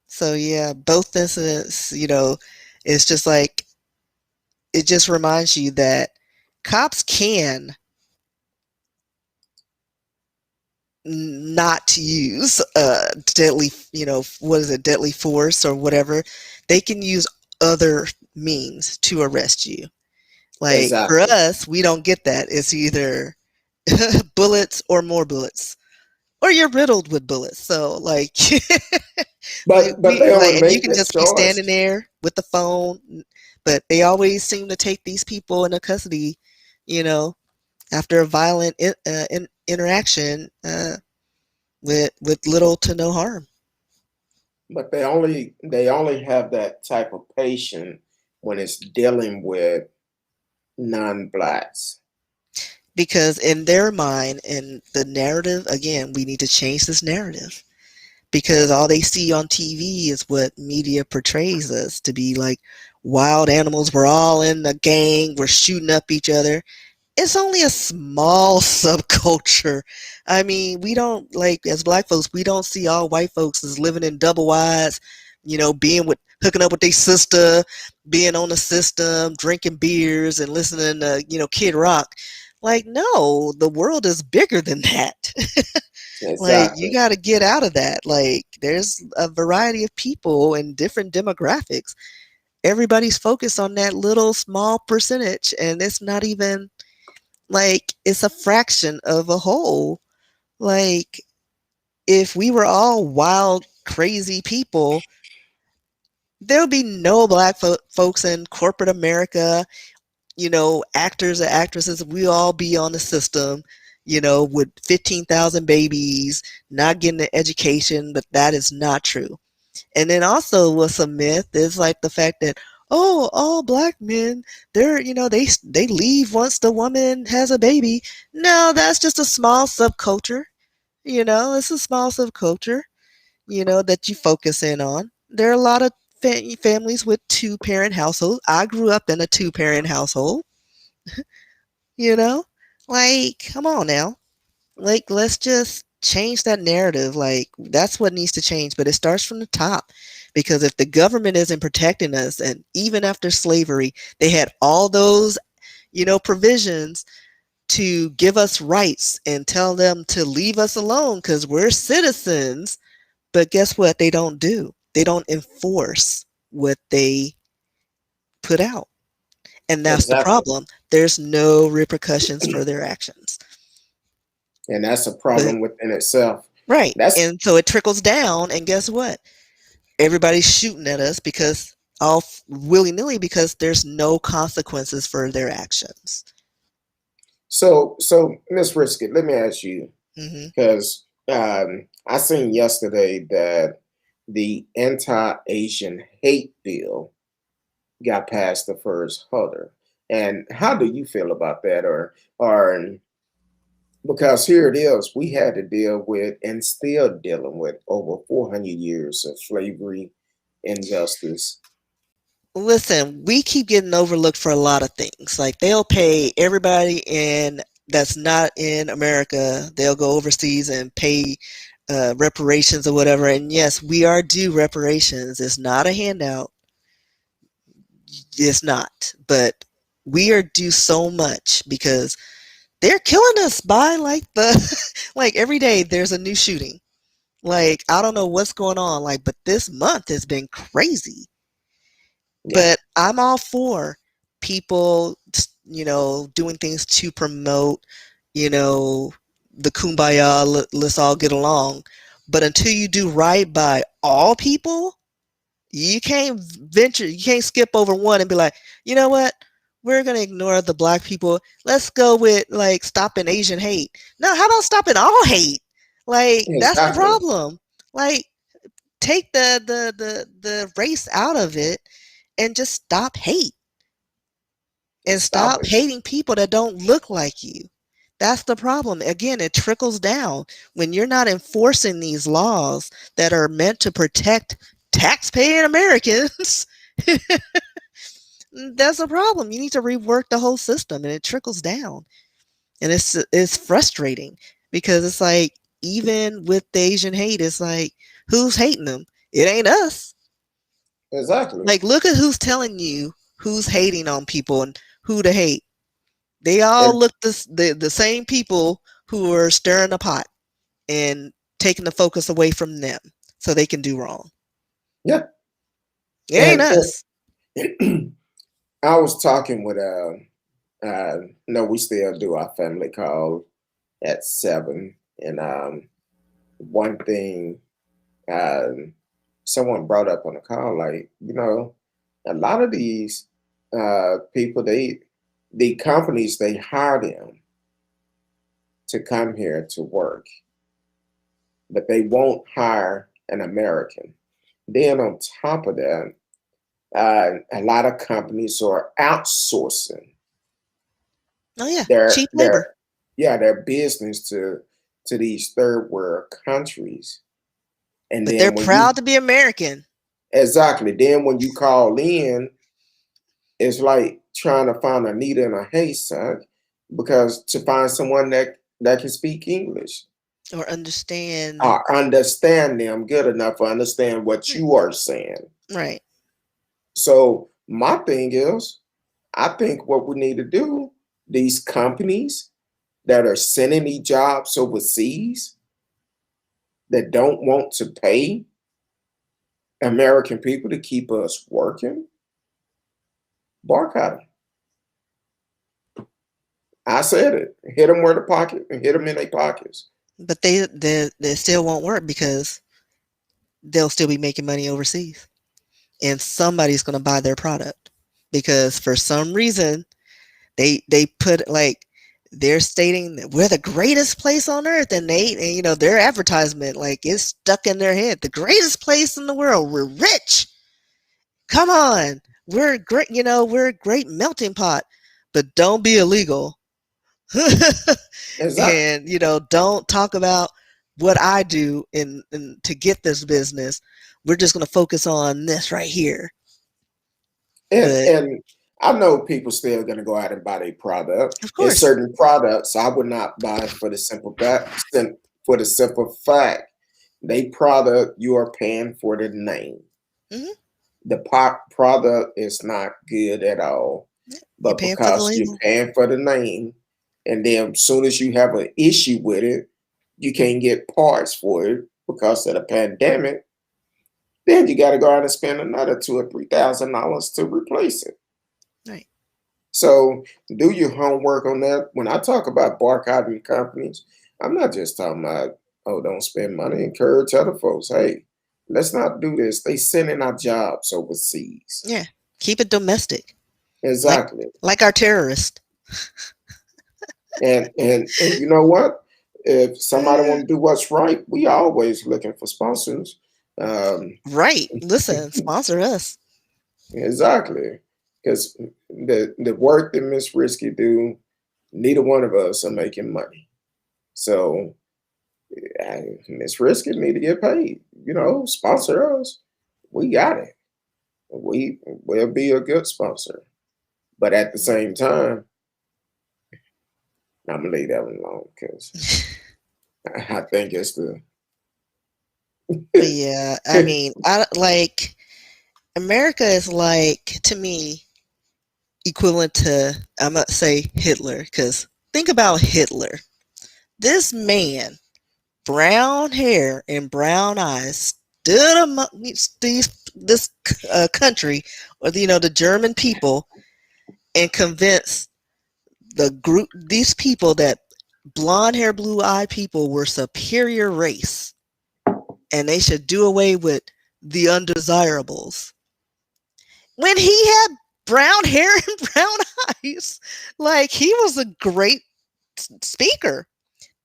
So yeah, both incidents, it's just like it just reminds you that cops can not use deadly, what is it, deadly force or whatever. They can use other means to arrest you. Like for Exactly. us, we don't get that. It's either bullets or more bullets, or you're riddled with bullets. So like, like But we they like, only and you make can that just be standing choice. there with the phone, but they always seem to take these people into custody, you know, after a violent interaction with little to no harm. But they only have that type of patience when it's dealing with non-blacks. Because in their mind, in the narrative, again, we need to change this narrative. Because all they see on TV is what media portrays us to be like wild animals. We're all in a gang, we're shooting up each other. It's only a small subculture. I mean, we don't like as black folks, we don't see all white folks as living in double wides, being with hooking up with their sister, being on the system, drinking beers and listening to, Kid Rock. Like, no, the world is bigger than that. Like, you Exactly. got to get out of that. Like, there's a variety of people and different demographics. Everybody's focused on that little small percentage, and it's not even like it's a fraction of a whole. Like, if we were all wild, crazy people, there would be no black folks in corporate America, actors and actresses. We all be on the system, with 15,000 babies, not getting an education, but that is not true. And then also what's a myth is like the fact that, oh, all black men, they're, they leave once the woman has a baby. No, that's just a small subculture. It's a small subculture, that you focus in on. There are a lot of families with two-parent households. I grew up in a two-parent household, you know? Like, come on now. Like, let's just change that narrative. Like, that's what needs to change, but it starts from the top. Because if the government isn't protecting us, and even after slavery, they had all those, provisions to give us rights and tell them to leave us alone because we're citizens. But guess what? They don't do. They don't enforce what they put out. And that's the Exactly. problem. There's no repercussions for their actions. And that's a But problem within itself. right. That's And so it trickles down, and guess what? Everybody's shooting at us because all willy-nilly because there's no consequences for their actions. so Miss Risket, let me ask you, Hmm. because I seen yesterday that the anti-Asian hate bill got past the first huddle. And how do you feel about that? Or because here it is, we had to deal with and still dealing with over 400 years of slavery, injustice. Listen, we keep getting overlooked for a lot of things. Like they'll pay everybody in that's not in America. They'll go overseas and pay reparations or whatever. And yes, we are due reparations. It's not a handout. It's not. But we are due so much because they're killing us by like like every day there's a new shooting. Like I don't know what's going on. Like, but this month has been crazy. Yeah, But I'm all for people, doing things to promote, you know, the kumbaya, let's all get along. But until you do right by all people, you can't skip over one and be like, you know what? We're going to ignore the black people. Let's go with like stopping Asian hate. No, how about stopping all hate? Like, that's the exactly. problem. Like, take the race out of it and just stop hate and Stop stop it. hating people that don't look like you. That's the problem. Again, it trickles down. When you're not enforcing these laws that are meant to protect taxpaying Americans, that's a problem. You need to rework the whole system, and it trickles down. And it's frustrating because it's like, even with the Asian hate, it's like, who's hating them? It ain't us. Exactly. Like, look at who's telling you who's hating on people and who to hate. They all And look the same people who are stirring the pot and taking the focus away from them so they can do wrong. yeah, It ain't and, us. and I was talking with no, we still do our family call at 7, and one thing someone brought up on the call, like, a lot of these people, the companies, they hire them to come here to work, but they won't hire an American. Then on top of that, a lot of companies are outsourcing Oh yeah, their cheap labor. their yeah, their business to these third world countries. And But they're then when you proud to be American. exactly, then when you call in, it's like trying to find a needle in a haystack, because to find someone that can speak English Or understand. or understand them good enough to understand what you are saying. Right. So my thing is, I think what we need to do, these companies that are sending these jobs overseas that don't want to pay American people to keep us working, boycott them. I said it. Hit them where the pocket and hit them in their pockets. But they still won't work because they'll still be making money overseas. And somebody's going to buy their product because for some reason they put, like, they're stating that we're the greatest place on earth, and their advertisement, like, is stuck in their head. The greatest place in the world. We're rich. Come on. We're great, we're a great melting pot, but don't be illegal. Exactly. And, don't talk about what I do in to get this business. We're just going to focus on this right here. But And I know people still gonna go out and buy their product. of There's course. certain products I would not buy for the simple fact they product you are paying for the name. Hmm. The product is not good at all, You're but paying for the because you're label. paying for the name, and then as soon as you have an issue with it, you can't get parts for it because of the pandemic. Then you got to go out and spend another $2,000 or $3,000 to replace it. Right. So do your homework on that. When I talk about boycotting companies, I'm not just talking about, oh, don't spend money. Encourage other folks. Hey, let's not do this. They sending our jobs overseas. Yeah. Keep it domestic. Like Exactly. like our terrorists. And you know what? If somebody want to do what's right, we always looking for sponsors. Um, Right. Listen, sponsor us. exactly. Because the work that Miss Risky do, neither one of us are making money. So Miss Risky need to get paid. Sponsor us. We got it. We will be a good sponsor. But at the same time, I'm gonna leave that one alone because I think it's the But yeah, I mean, I like America is, like, to me, equivalent to, I'm not say Hitler, because think about Hitler. This man, brown hair and brown eyes, stood amongst this country, or the German people, and convinced these people that blonde hair, blue eyed people were superior race, and they should do away with the undesirables. When he had brown hair and brown eyes, like, he was a great speaker.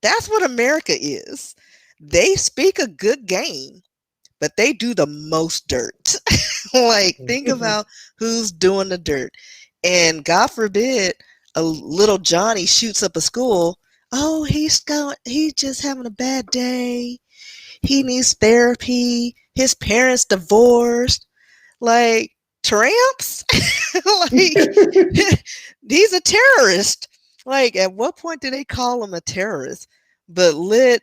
That's what America is. They speak a good game, but they do the most dirt. Like, think about who's doing the dirt. And God forbid a little Johnny shoots up a school. oh, he's just having a bad day. He needs therapy. His parents divorced. Like, tramps? Like, he's a terrorist. Like, at what point do they call him a terrorist? But let,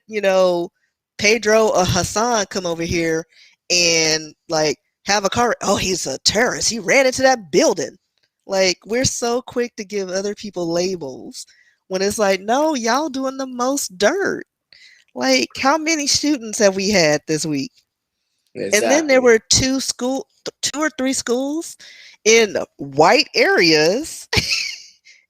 Pedro or Hassan come over here and, like, have a car. Oh, he's a terrorist. He ran into that building. Like, we're so quick to give other people labels when it's like, no, y'all doing the most dirt. Like, how many shootings have we had this week? And then there Exactly. were two or three schools in white areas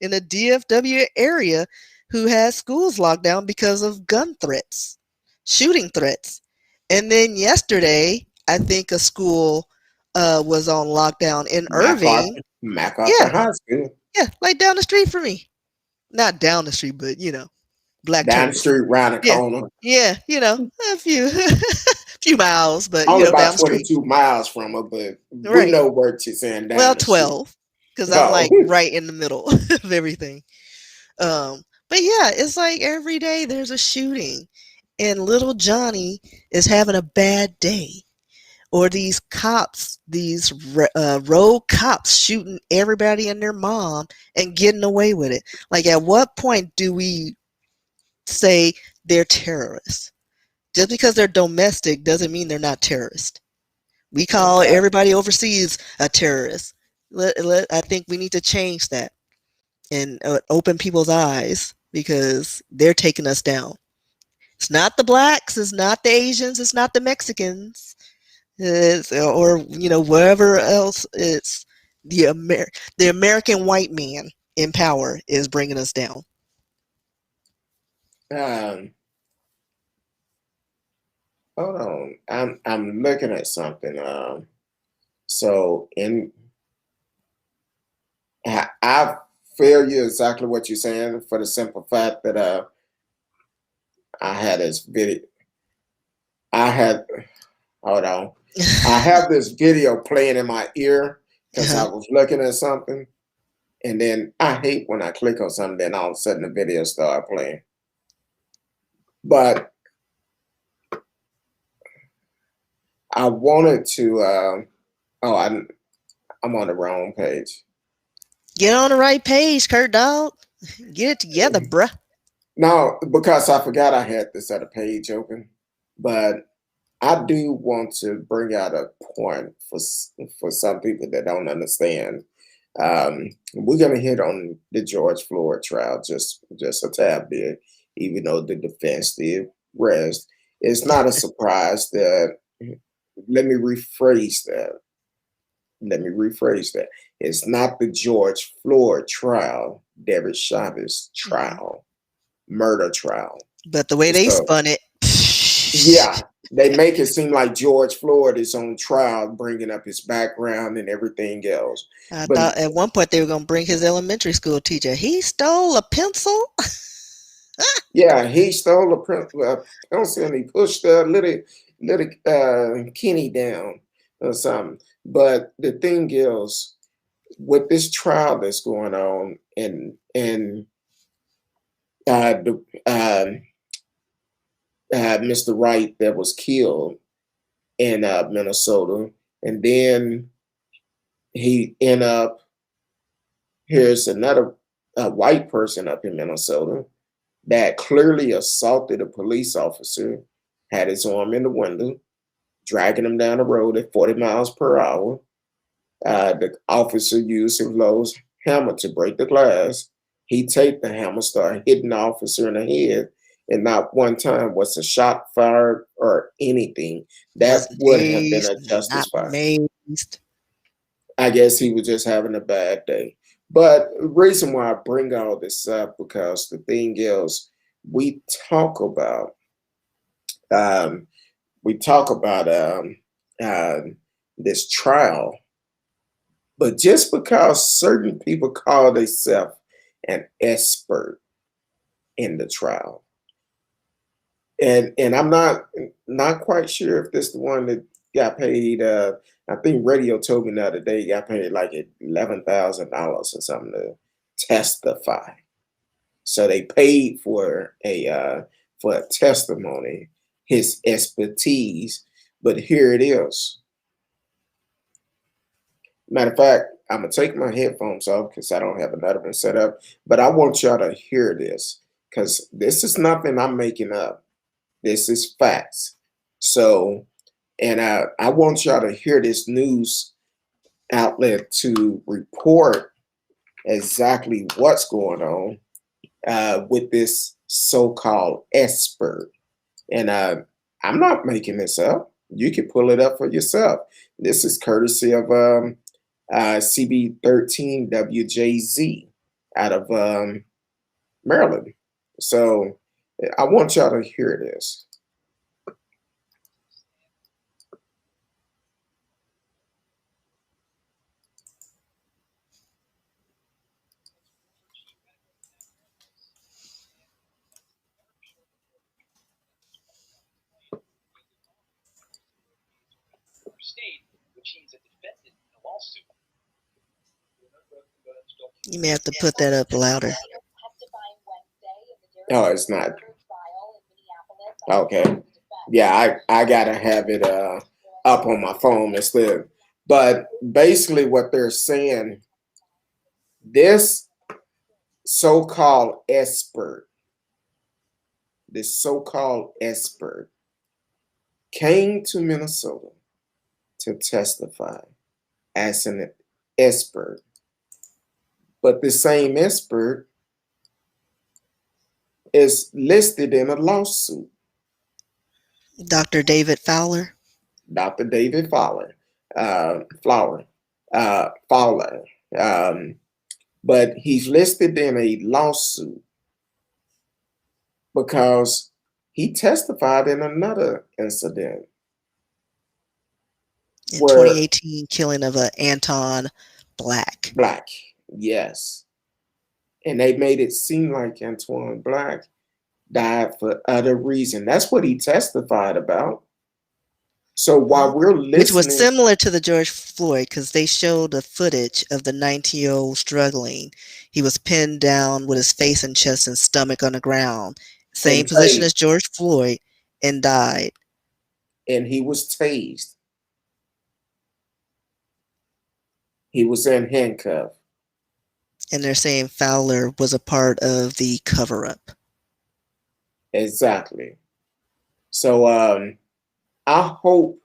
in the DFW area who had schools locked down because of gun threats, shooting threats. And then yesterday, I think a school was on lockdown in Irving. MacArthur Yeah, High School. yeah, like down the street from me. Not down the street, but Black Down the Turtle. street, round the Yeah, corner. yeah, a few few miles, but Only about down the street. 22 miles from her, but we Right. know where she's saying Well, down the street. 12, because I'm Oh, like right in the middle of everything. But yeah, it's like every day there's a shooting, and little Johnny is having a bad day. Or these cops, these rogue cops shooting everybody and their mom and getting away with it. Like, at what point do we say they're terrorists? Just because they're domestic doesn't mean they're not terrorists. We call exactly. everybody overseas a terrorist. I think we need to change that and open people's eyes because they're taking us down. It's not the blacks, it's not the Asians, it's not the Mexicans, or wherever else. It's the American white man in power is bringing us down. Um, Hold on. I'm looking at something. So I feel you exactly what you're saying for the simple fact that I had this video. I had hold on. I have this video playing in my ear because I Uh-huh. was looking at something, and then I hate when I click on something, then all of a sudden the video start playing. But I wanted to. Oh, I'm on the wrong page. Get on the right page, Kurt Dog. Get it together, bruh. No, because I forgot I had this other page open, but I do want to bring out a point for some people that don't understand. We're gonna hit on the George Floyd trial just a tad bit, even though the defense did rest. It's not a surprise that. Let me rephrase that. Let me rephrase that. It's not the George Floyd trial, David Chavez Mhm. trial, murder trial. But the way they So spun it, yeah, they make it seem like George Floyd is on trial, bringing up his background and everything else. I But thought at one point they were going to bring his elementary school teacher. He stole a pencil. yeah, he stole a pencil and he pushed little Kenny down or something. But the thing is, with this trial that's going on, and the Mr. Wright that was killed in Minnesota, and then he end up here's another white person up in Minnesota that clearly assaulted a police officer, had his arm in the window, dragging him down the road at 40 miles per hour. The officer used his Lowe's hammer to break the glass. He taped the hammer, started hitting the officer in the head, and not one time was a shot fired or anything. That Wasn't would have been a tased, justice not fire. mazed. I guess he was just having a bad day. But the reason why I bring all this up because the thing is, we talk about um, we talk about this trial, but just because certain people call themselves an expert in the trial, and I'm not quite sure if this the one that got paid. I think radio told me the other day he got paid like $11,000 or something to testify. So they paid for a testimony, his expertise. But here it is. Matter of fact, I'm gonna take my headphones off because I don't have another one set up. But I want y'all to hear this because this is nothing I'm making up. This is facts. So, and I want y'all to hear this news outlet to report exactly what's going on with this so-called expert. And I'm not making this up. You can pull it up for yourself. This is courtesy of CB13 WJZ out of Maryland. So I want y'all to hear this. You may have to put that up louder. Oh, it's not. Okay. Yeah, I gotta have it up on my phone instead. But basically what they're saying, this so-called expert, came to Minnesota to testify as an expert. But the same expert is listed in a lawsuit. Dr. David Fowler. Dr. David Fowler. But he's listed in a lawsuit because he testified in another incident. In 2018 killing of Anton Black. Black, yes. And they made it seem like Anton Black died for other reason. That's what he testified about. So while we're listening, which was similar to the George Floyd, because they showed the footage of the 19-year-old struggling. He was pinned down with his face and chest and stomach on the ground, same position as George Floyd, and died. And he was tased. He was in handcuffs. And they're saying Fowler was a part of the cover-up. Exactly. So I hope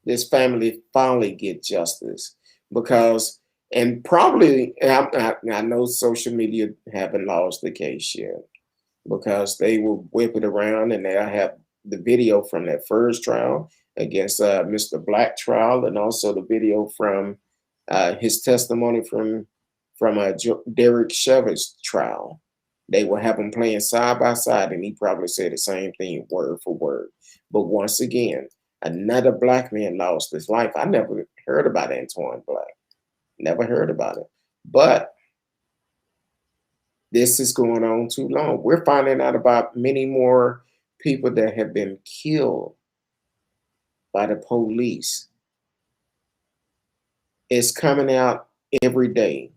this family finally get justice because, and probably, I know social media haven't lost the case yet because they will whip it around and they'll have the video from that first trial against Mr. Black trial, and also the video from his testimony from Derek Chauvin's trial. They will have him playing side by side, and he probably said the same thing word for word. But once again, another black man lost his life. I never heard about Anton Black. Never heard about it. But this is going on too long. We're finding out about many more people that have been killed by the police. It's coming out every day,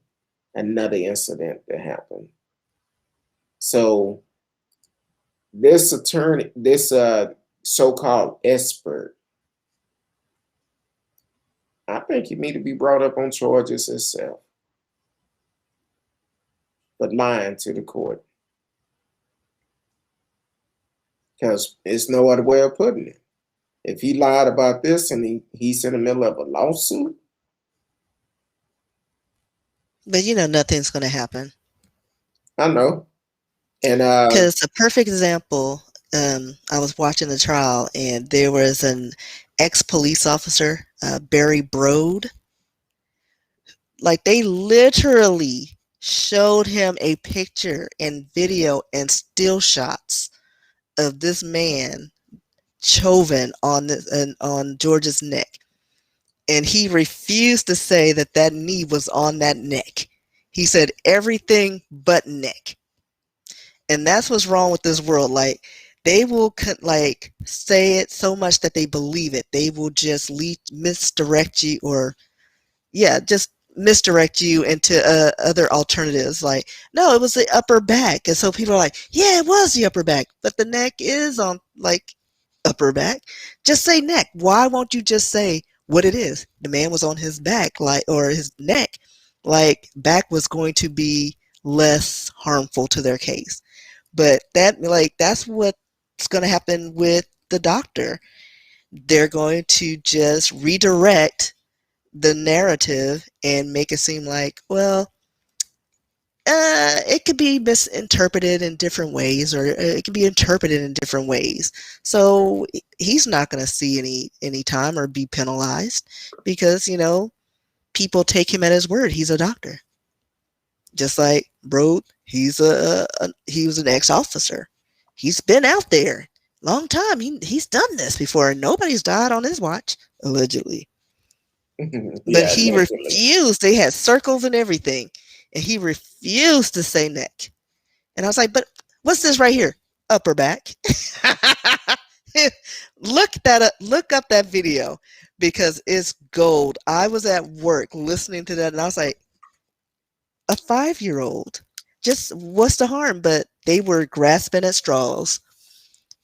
another incident that happened. So this attorney, this so-called expert, I think he need to be brought up on charges himself for lying to the court. Because there's no other way of putting it. If he lied about this and he's in the middle of a lawsuit. But you know, nothing's going to happen. I know. And because a perfect example, I was watching the trial and there was an ex-police officer, Barry Brode. Like they literally showed him a picture and video and still shots of this man Chauvin on George's neck. And he refused to say that knee was on that neck. He said everything but neck. And that's what's wrong with this world. Like they will say it so much that they believe it. They will just misdirect you, or just misdirect you into other alternatives. Like, no, it was the upper back. And so people are like, yeah, it was the upper back, but the neck is on like upper back. Just say neck. Why won't you just say what it is? The man was on his back, like, or his neck. Like, back was going to be less harmful to their case. But that's what's going to happen with the doctor. They're going to just redirect the narrative and make it seem like, well, it could be misinterpreted in different ways, or it can be interpreted in different ways. So he's not going to see any time or be penalized because, people take him at his word. He's a doctor. Just like Brode, he was an ex-officer. He's been out there long time. He's done this before, and nobody's died on his watch, allegedly. But he refused. They had circles and everything, and he refused to say neck. And I was like, but what's this right here? Upper back. Look up that video because it's gold. I was at work listening to that, and I was like, a 5-year-old. Just what's the harm? But they were grasping at straws.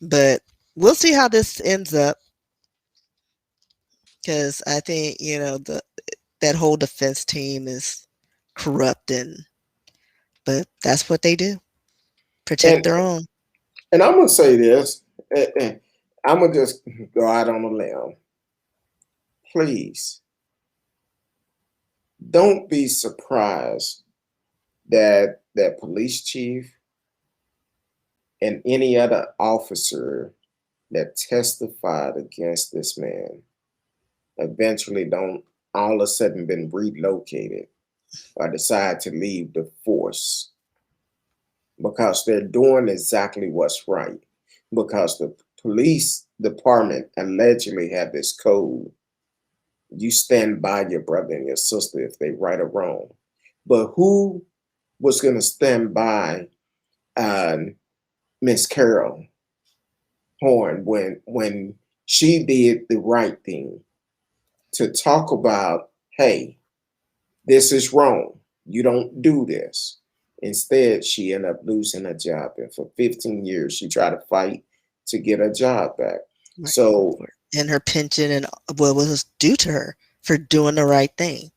But we'll see how this ends up. Because I think, that whole defense team is corrupt, but that's what they do. Protect their own. And I'm going to say this. I'm going to just go out on a limb. Please, don't be surprised that police chief and any other officer that testified against this man eventually don't all of a sudden been relocated or decide to leave the force, because they're doing exactly what's right. Because the police department allegedly have this code. You stand by your brother and your sister if they right or wrong. But who was going to stand by Miss Cariol Horne when she did the right thing to talk about, hey, this is wrong. You don't do this. Instead, she ended up losing her job. And for 15 years, she tried to fight to get her job back. Right. So, and her pension and what was due to her for doing the right thing.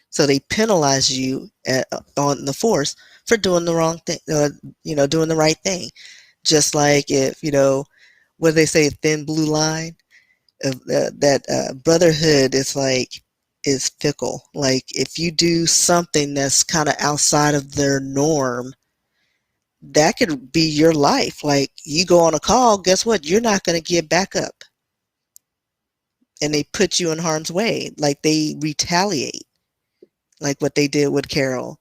So they penalize you on the force for doing the wrong thing, doing the right thing. Just like if, what do they say, thin blue line? That brotherhood is fickle. Like if you do something that's kind of outside of their norm, that could be your life. Like you go on a call, guess what? You're not going to get back up. And they put you in harm's way. Like they retaliate. Like what they did with Cariol.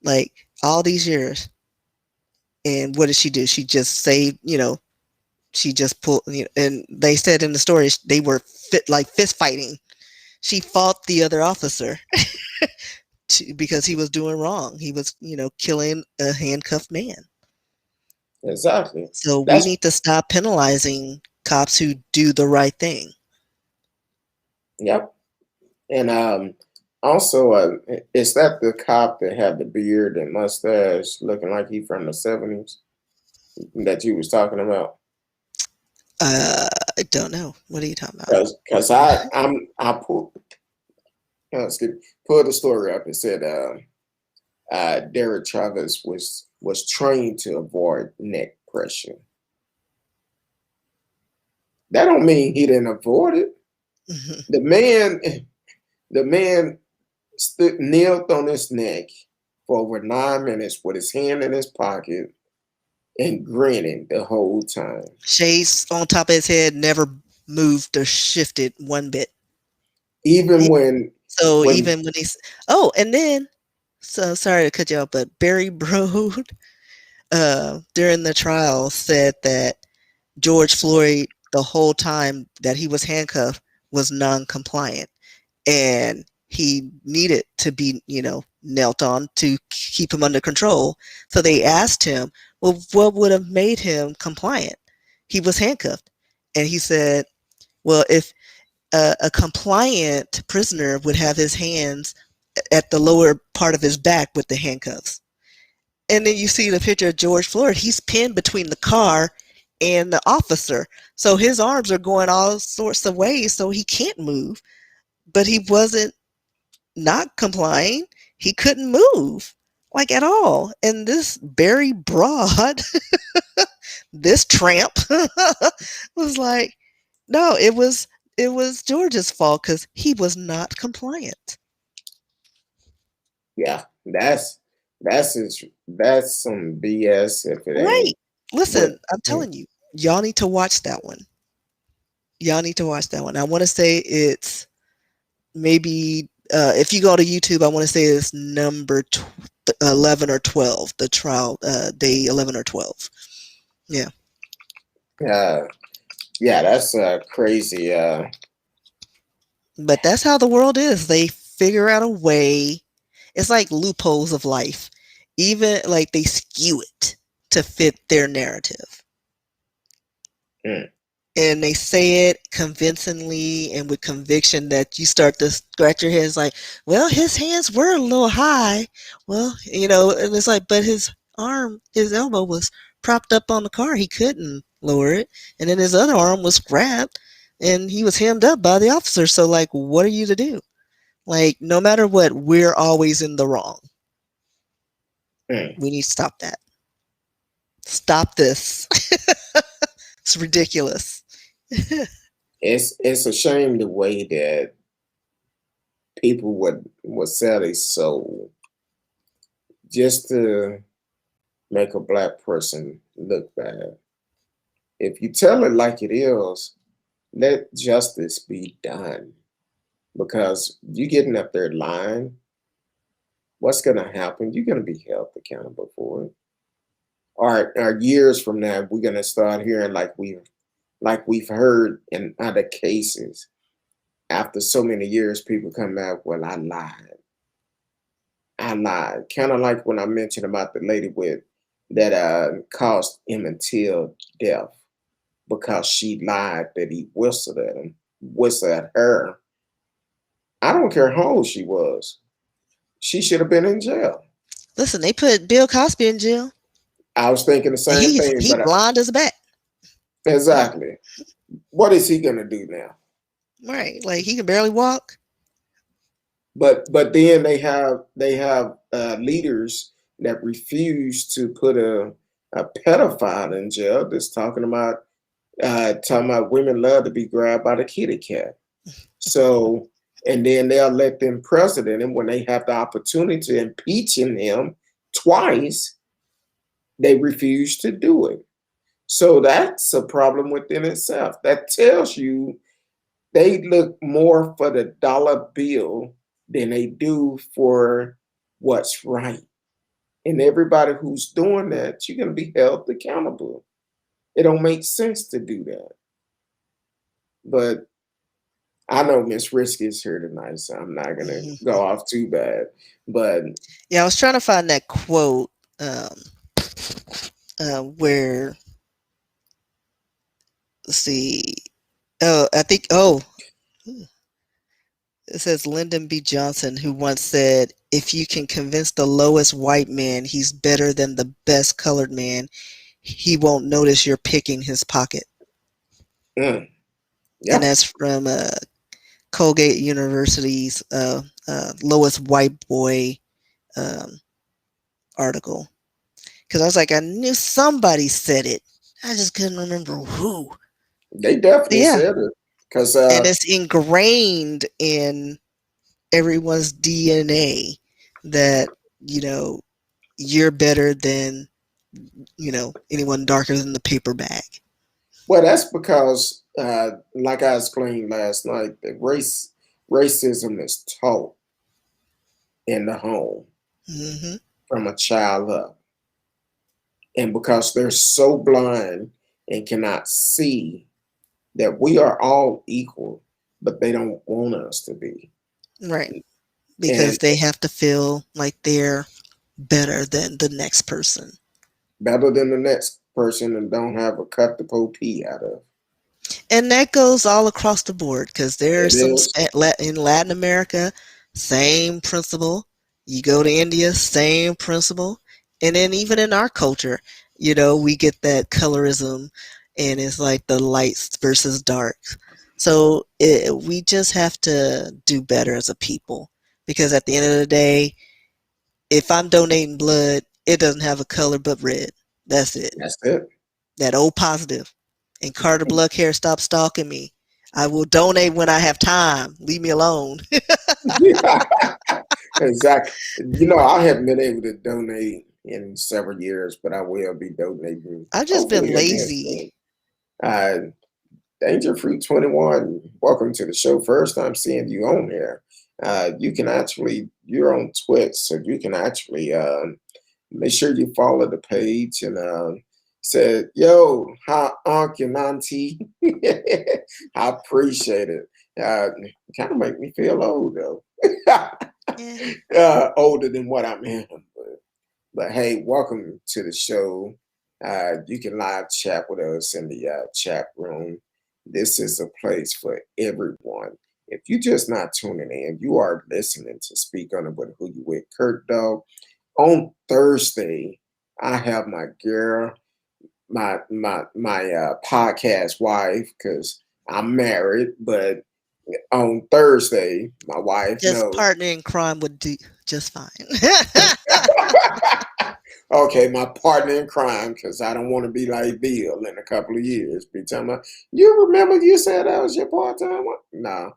Like all these years. And what did she do? She just saved, she just pulled, and they said in the story they were fist fighting. She fought the other officer because he was doing wrong. He was, killing a handcuffed man. Exactly. So we need to stop penalizing cops who do the right thing. Yep. And also, is that the cop that had the beard and mustache looking like he from the 70s that you was talking about? I don't know. What are you talking about? Because I pulled the story up. It said Derek Chavez was trained to avoid neck pressure. That don't mean he didn't avoid it. Mm-hmm. The man kneeled on his neck for over 9 minutes with his hand in his pocket and grinning the whole time. Shades on top of his head never moved or shifted one bit. Even when he's and then sorry to cut you off, but Barry Brode during the trial said that George Floyd the whole time that he was handcuffed was non-compliant, and he needed to be knelt on to keep him under control. So they asked him, well, what would have made him compliant? He was handcuffed. And he said, well, if a compliant prisoner would have his hands at the lower part of his back with the handcuffs. And then you see the picture of George Floyd. He's pinned between the car and the officer. So his arms are going all sorts of ways, so he can't move. But he wasn't not complying. He couldn't move, like, at all. And this Barry Broad, this tramp, was like, no, it was George's fault because he was not compliant. Yeah, that's some BS if it Right. ain't. Listen, But I'm telling you, y'all need to watch that one. Y'all need to watch that one. I want to say it's maybe if you go to YouTube, I want to say it's number 11 or 12. The trial day 11 or 12. Yeah. yeah, that's crazy. But that's how the world is. They figure out a way. It's like loopholes of life. Even like they skew it to fit their narrative. Mm. And they say it convincingly and with conviction that you start to scratch your head. It's like, well, his hands were a little high. Well, and it's like, but his elbow was propped up on the car. He couldn't lower it. And then his other arm was grabbed and he was hemmed up by the officer. So, like, what are you to do? Like, no matter what, we're always in the wrong. Mm. We need to stop that. Stop this. It's ridiculous. It's a shame the way that people would sell their soul just to make a black person look bad. If you tell it like it is, let justice be done. Because you getting up there lying, what's gonna happen? You're gonna be held accountable for it. Or years from now, we're gonna start hearing like we've heard in other cases. After so many years, people come back, well, I lied. Kind of like when I mentioned about the lady that caused Emmett Till death because she lied that he whistled at her. I don't care how old she was. She should have been in jail. Listen, they put Bill Cosby in jail. I was thinking the same thing. He blind as a bat. Exactly. What is he gonna do now? Right, like he can barely walk. But then they have leaders that refuse to put a pedophile in jail that's talking about women love to be grabbed by the kitty cat. So, and then they'll let them president him when they have the opportunity to impeach him twice, they refuse to do it. So that's a problem within itself. That tells you they look more for the dollar bill than they do for what's right. And everybody who's doing that, you're going to be held accountable. It don't make sense to do that. But I know Miss Risky is here tonight, so I'm not going to go off too bad. But yeah, I was trying to find that quote where, let's see. It says Lyndon B. Johnson, who once said, if you can convince the lowest white man he's better than the best colored man, he won't notice you're picking his pocket. Yeah. And that's from Colgate University's lowest white boy article. Because I was like, I knew somebody said it. I just couldn't remember who. They definitely said it. And it's ingrained in everyone's DNA that, you're better than, anyone darker than the paper bag. Well, that's because, like I explained last night, that racism is taught in the home from a child up. And because they're so blind and cannot see that we are all equal, but they don't want us to be. Right. Because they have to feel like they're better than the next person. Better than the next person and don't have a cut to pull pee out of. And that goes all across the board because there's in Latin America, same principle. You go to India, same principle. And then even in our culture, we get that colorism, and it's like the lights versus darks. So we just have to do better as a people, because at the end of the day, if I'm donating blood, it doesn't have a color but red. That's it. That's it. That O positive. And Carter Blood Care, stop stalking me. I will donate when I have time. Leave me alone. Exactly. I haven't been able to donate in several years, but I will be donating I've just been hopefully again soon. lazy. Danger Fruit 21, welcome to the show. First time seeing you on here. You're on Twitch, so you can actually make sure you follow the page and said, yo, hi, Unc and Auntie. I appreciate it. Kind of make me feel old, though. Yeah. Older than what I'm in. But hey, welcome to the show. You can live chat with us in the chat room. This is a place for everyone. If you're just not tuning in, you are listening to Speak On It with Who You With Kurt Dog. On Thursday, I have my girl, my podcast wife, because I'm married, but on Thursday, my wife Just knows. partner in crime would do just fine. Okay, my partner in crime, because I don't want to be like Bill in a couple of years. Be telling me, you remember you said that was your part-time one? No,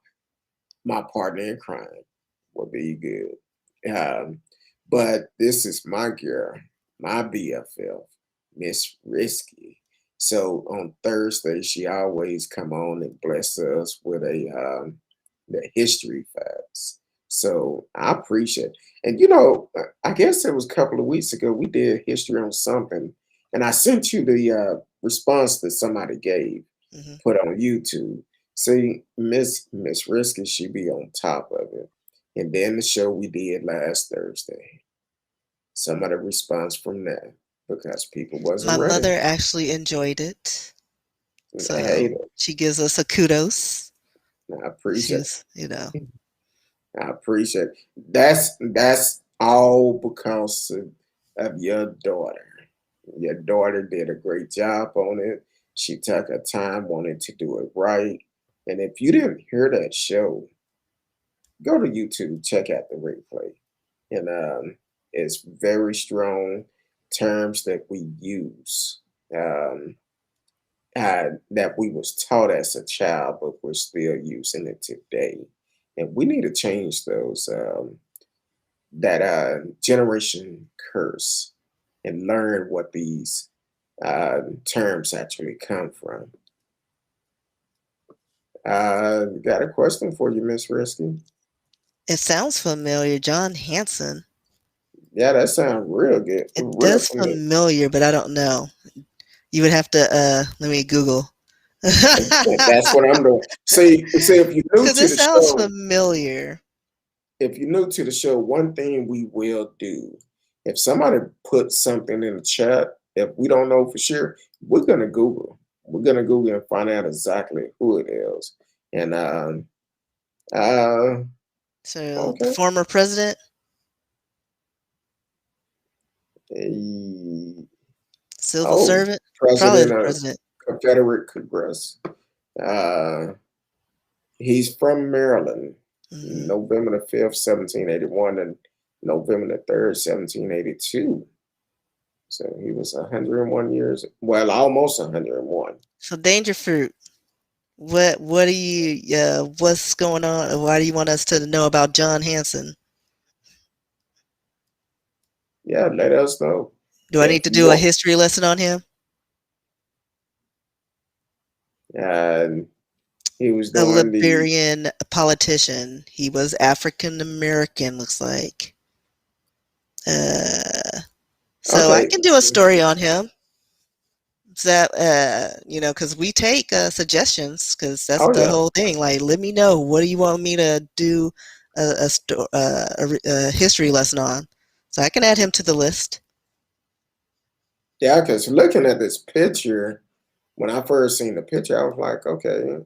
my partner in crime will be good. But this is my girl, my BFF, Miss Risky. So on Thursday, she always come on and bless us with the history facts. So I appreciate it. And I guess it was a couple of weeks ago we did history on something, and I sent you the response that somebody gave, put on YouTube. See, Miss Risky, she be on top of it. And then the show we did last Thursday, some of the response from that, because people wasn't My ready. mother actually enjoyed it. So I hate it. she gives us a kudos. I appreciate it. I appreciate it. That's all because of your daughter. Your daughter did a great job on it. She took her time, wanted to do it right. And if you didn't hear that show, go to YouTube, check out the replay. And it's very strong terms that we use, that we was taught as a child, but we're still using it today. And we need to change those, that generation curse, and learn what these terms actually come from. Got a question for you, Miss Risky? It sounds familiar. John Hanson. Yeah, that sounds real good. It Real does familiar. familiar, but I don't know. You would have to let me Google. That's what I'm doing. See, if you're new Because to it the sounds show, familiar. if you're new to the show, one thing we will do, if somebody puts something in the chat, if we don't know for sure, we're gonna Google. We're gonna Google and find out exactly who it is. And So okay. the former president, civil servant, probably President the of president. Confederate Congress. He's from Maryland. November the 5th, 1781, and November the 3rd, 1782. So he was 101 years, well, almost 101. So Danger Fruit, what do you what's going on? Why do you want us to know about John Hanson? Yeah, let us know. Do I need to do a history lesson on him? He was a doing Liberian politician. He was African American, looks like. So I can do a story on him. That because we take suggestions, because that's the whole thing. Like, let me know, what do you want me to do a history lesson on, so I can add him to the list. Yeah, because looking at this picture, when I first seen the picture, I was like, okay.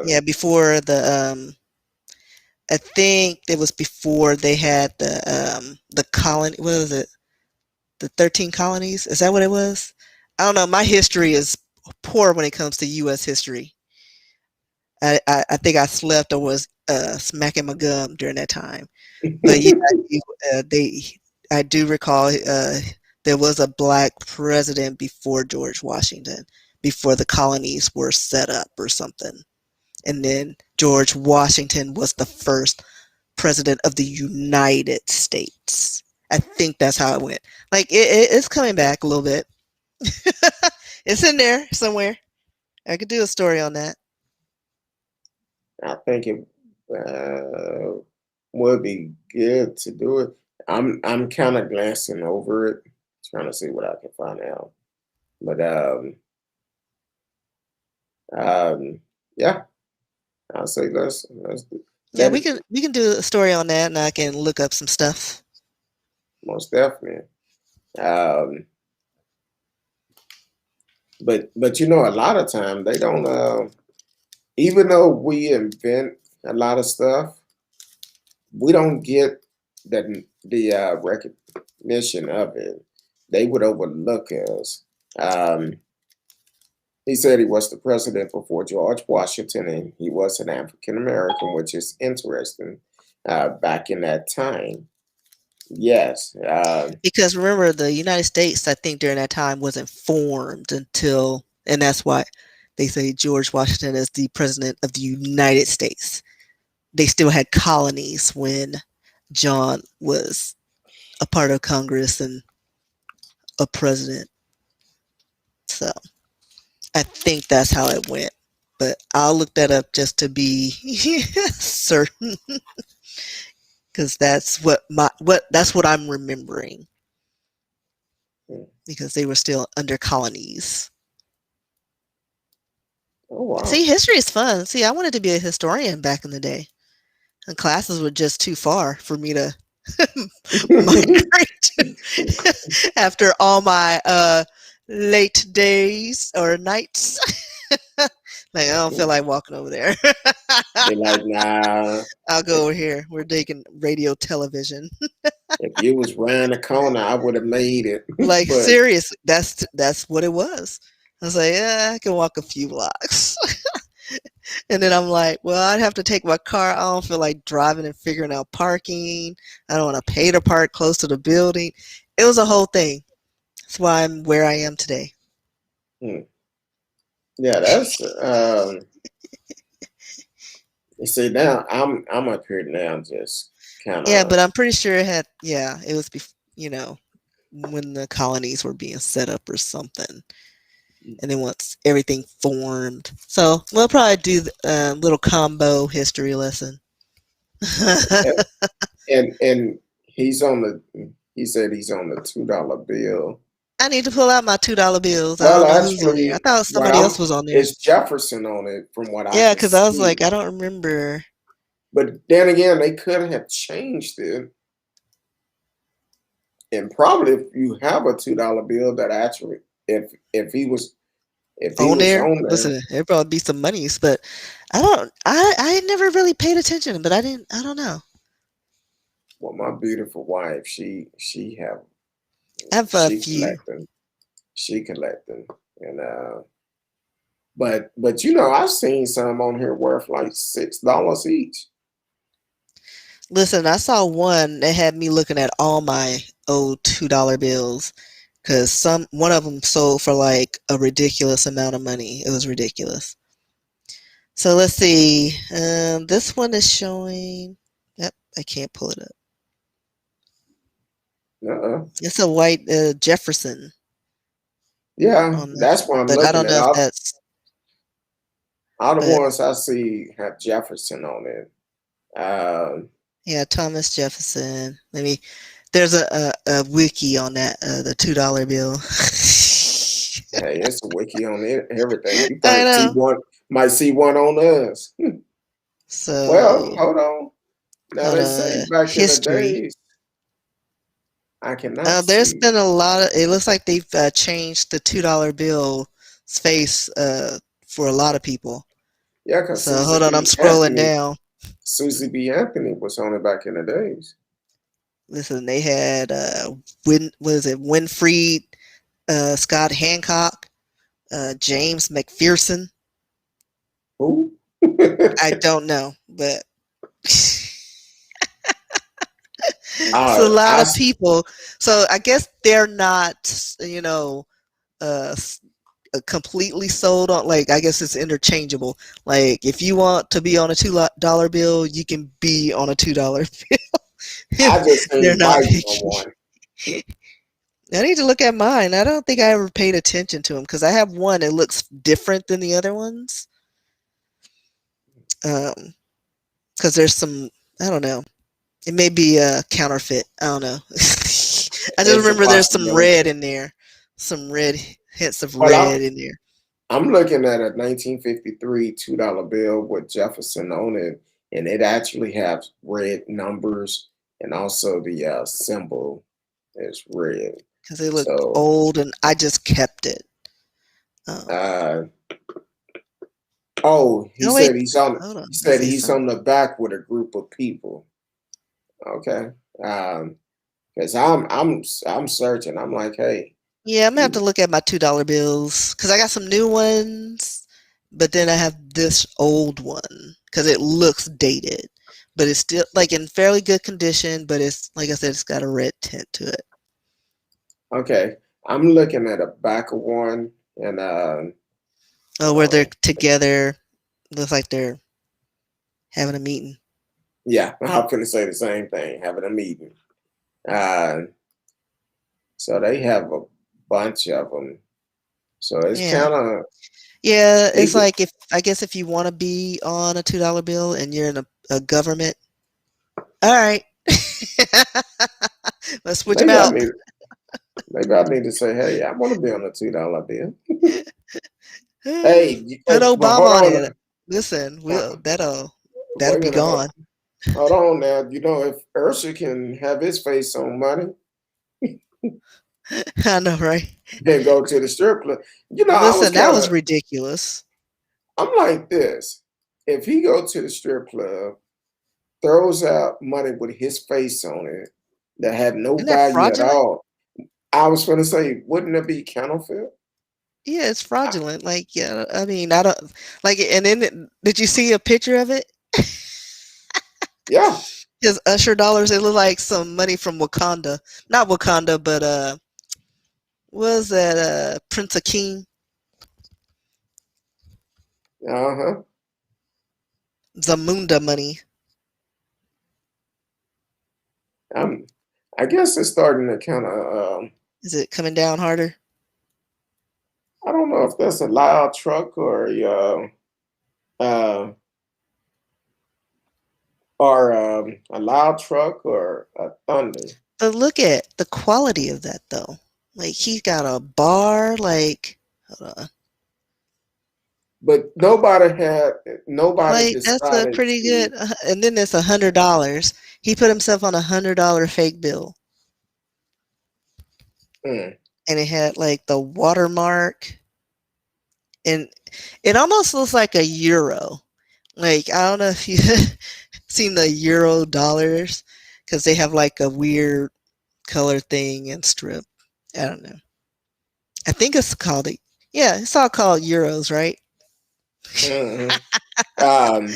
Yeah, before the I think it was before they had the colony. What was it? The 13 colonies? Is that what it was? I don't know. My history is poor when it comes to U.S. history. I think I slept or was smacking my gum during that time. But yeah, I do recall there was a black president before George Washington, before the colonies were set up or something. And then George Washington was the first president of the United States. I think that's how it went. Like it's coming back a little bit. It's in there somewhere. I could do a story on that. I think it would be good to do it. I'm kind of glancing over it, trying to see what I can find out. But yeah, I'll say let's Yeah, we can do a story on that, and I can look up some stuff. Most definitely. But you know, a lot of time they don't. Even though we invent a lot of stuff, we don't get the recognition of it. They would overlook us. He said he was the president before George Washington, and he was an African American, which is interesting. Back in that time, yes. Because remember, the United States, I think during that time wasn't formed until, and that's why they say George Washington is the president of the United States. They still had colonies when John was a part of Congress and a president. So I think that's how it went. But I'll look that up just to be certain, because that's what I'm remembering. Because they were still under colonies. Oh, wow. See, history is fun. See, I wanted to be a historian back in the day, and classes were just too far for me to migrate after all my late days or nights. Like, I don't feel like walking over there. You're like, nah. I'll go over here. We're taking radio television. If you was around the corner, I would have made it. Like, seriously, that's what it was. I was like, yeah, I can walk a few blocks. And then I'm like, well, I'd have to take my car. I don't feel like driving and figuring out parking. I don't want to pay to park close to the building. It was a whole thing. That's why I'm where I am today. Yeah, that's you see, now I'm up here now, just kind of. Yeah, but I'm pretty sure it had. Yeah, it was when the colonies were being set up or something. And then once everything formed, so we'll probably do a little combo history lesson. and he's on the. He said he's on the $2 bill. I need to pull out my $2 bills. Well, I don't know who's on there. I thought somebody else was on there. It's Jefferson on it, from what I. Yeah, because I was like, I don't remember. But then again, they could have changed it, and probably if you have a $2 bill, that actually, if he was on there, listen, there'd probably be some monies, but I never really paid attention, but I don't know. Well, my beautiful wife, she have a few. She collect them, and but you know, I've seen some on here worth like $6 each. Listen, I saw one that had me looking at all my old $2 bills, because one of them sold for like a ridiculous amount of money. It was ridiculous. So let's see. This one is showing. Yep, I can't pull it up. It's a white Jefferson. Yeah, that's what I'm looking at. I don't know if that's. All the ones I see have Jefferson on it. Yeah, Thomas Jefferson. There's a wiki on that, the $2 bill. Hey, it's a wiki on everything. You might see one on us. So, well, hold on. Now they say back history. In the days, I cannot. There's been a lot of. It looks like they've changed the $2 bill's face for a lot of people. Yeah, because hold on, I'm scrolling down. Susie B. Anthony was on it back in the days. Listen, they had Winfried, Scott Hancock, James McPherson. Who? I don't know, but it's a uh, lot I of people. So I guess they're not, uh, completely sold on. Like, I guess it's interchangeable. Like, if you want to be on a $2 bill, you can be on a $2 bill. I just They're seen not Biden picky. on one. I need to look at mine. I don't think I ever paid attention to them because I have one that looks different than the other ones. Because there's some, I don't know. It may be a counterfeit. I don't know. I just It's a remember there's some red possibility. in there. Some red hints of Well, red in there. I'm looking at a 1953 $2 bill with Jefferson on it, and it actually has red numbers, and also the symbol is red. Because they look So, old and I just kept it. uh, oh, he Oh, said wait. he's on. Hold on. He Let me said see he's something. on the back with a group of people. Okay, because I'm searching. I'm like, hey, Yeah, I'm going to have to you look at my $2 bills because I got some new ones, but then I have this old one because it looks dated, but it's still like in fairly good condition, but it's, like I said, it's got a red tint to it. okay? I'm looking at a back of one, and Oh, hold where they're on. together. Looks like they're having a meeting. Yeah, I'm gonna say the same thing. Having a meeting. Uh, so they have a bunch of them. So it's Yeah. kind of Yeah, it's they. like if you want to be on a $2 bill and you're in a government, all right. Let's switch them Maybe I out. need. Maybe I need to say, hey, I want to be on a $2 bill. Hey, Put but Obama hold on on. it. Listen, Uh, that'll wait a be minute. gone. Hold on now. You know, if Ursher can have his face on money, I know, right? then go to the strip club. You know, I was Listen, that kind was of. ridiculous. I'm like this. If he go to the strip club, throws out money with his face on it that had no Isn't that value at fraudulent? all. I was going to say, wouldn't it be counterfeit? Yeah, it's fraudulent. Like, yeah, I mean, I don't like it. And then, did you see a picture of it? Yeah. His Usher dollars. It looked like some money from Wakanda. Not Wakanda, but what was that Prince Akeem? Uh huh. Zamunda money. I guess it's starting to kind of. Is it coming down harder? I don't know if that's a loud truck uh, a loud truck or a thunder. But look at the quality of that, though. Like, he got a bar. Like, hold on. But nobody Like, that's a decided pretty to. good. And then it's $100. He put himself on $100 fake bill, Mm, and it had like the watermark, and it almost looks like a euro. Like, I don't know if you seen the euro dollars because they have like a weird color thing and strip. I don't know. I think it's called it. Yeah, it's all called euros, right? mhm. Um,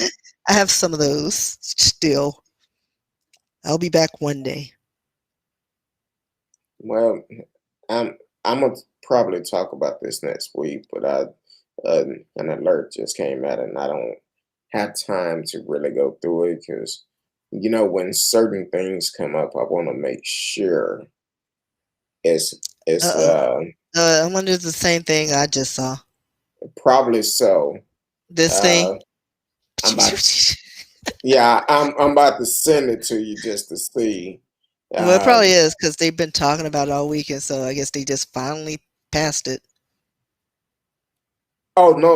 I have some of those still. I'll be back one day. well, I'm gonna probably talk about this next week, but an alert just came out, and I don't have time to really go through it because when certain things come up, I want to make sure it's Uh it's oh. uh I wonder if it's the same thing I just saw. probably so. This thing. Uh, I'm about yeah, I'm about to send it to you just to see. Well, it probably Um, is because they've been talking about it all weekend, so I guess they just finally passed it. oh no.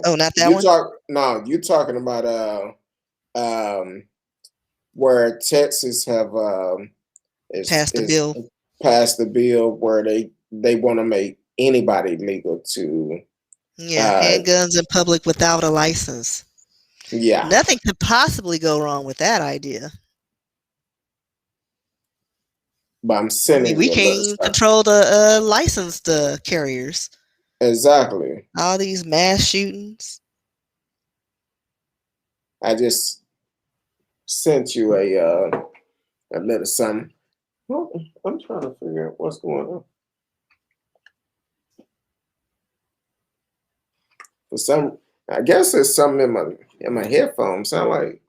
Oh, not that one? You talking about um where Texas have Passed the is bill. passed the bill where they want to make anybody legal to Yeah, uh handguns in public without a license. Yeah, Nothing could possibly go wrong with that idea. but I'm I mean, sending we you a can't little even stuff. control the licensed carriers. Exactly. All these mass shootings. I just sent you a little something. Well, I'm trying to figure out what's going on. For some, I guess there's something in my headphones. Sound like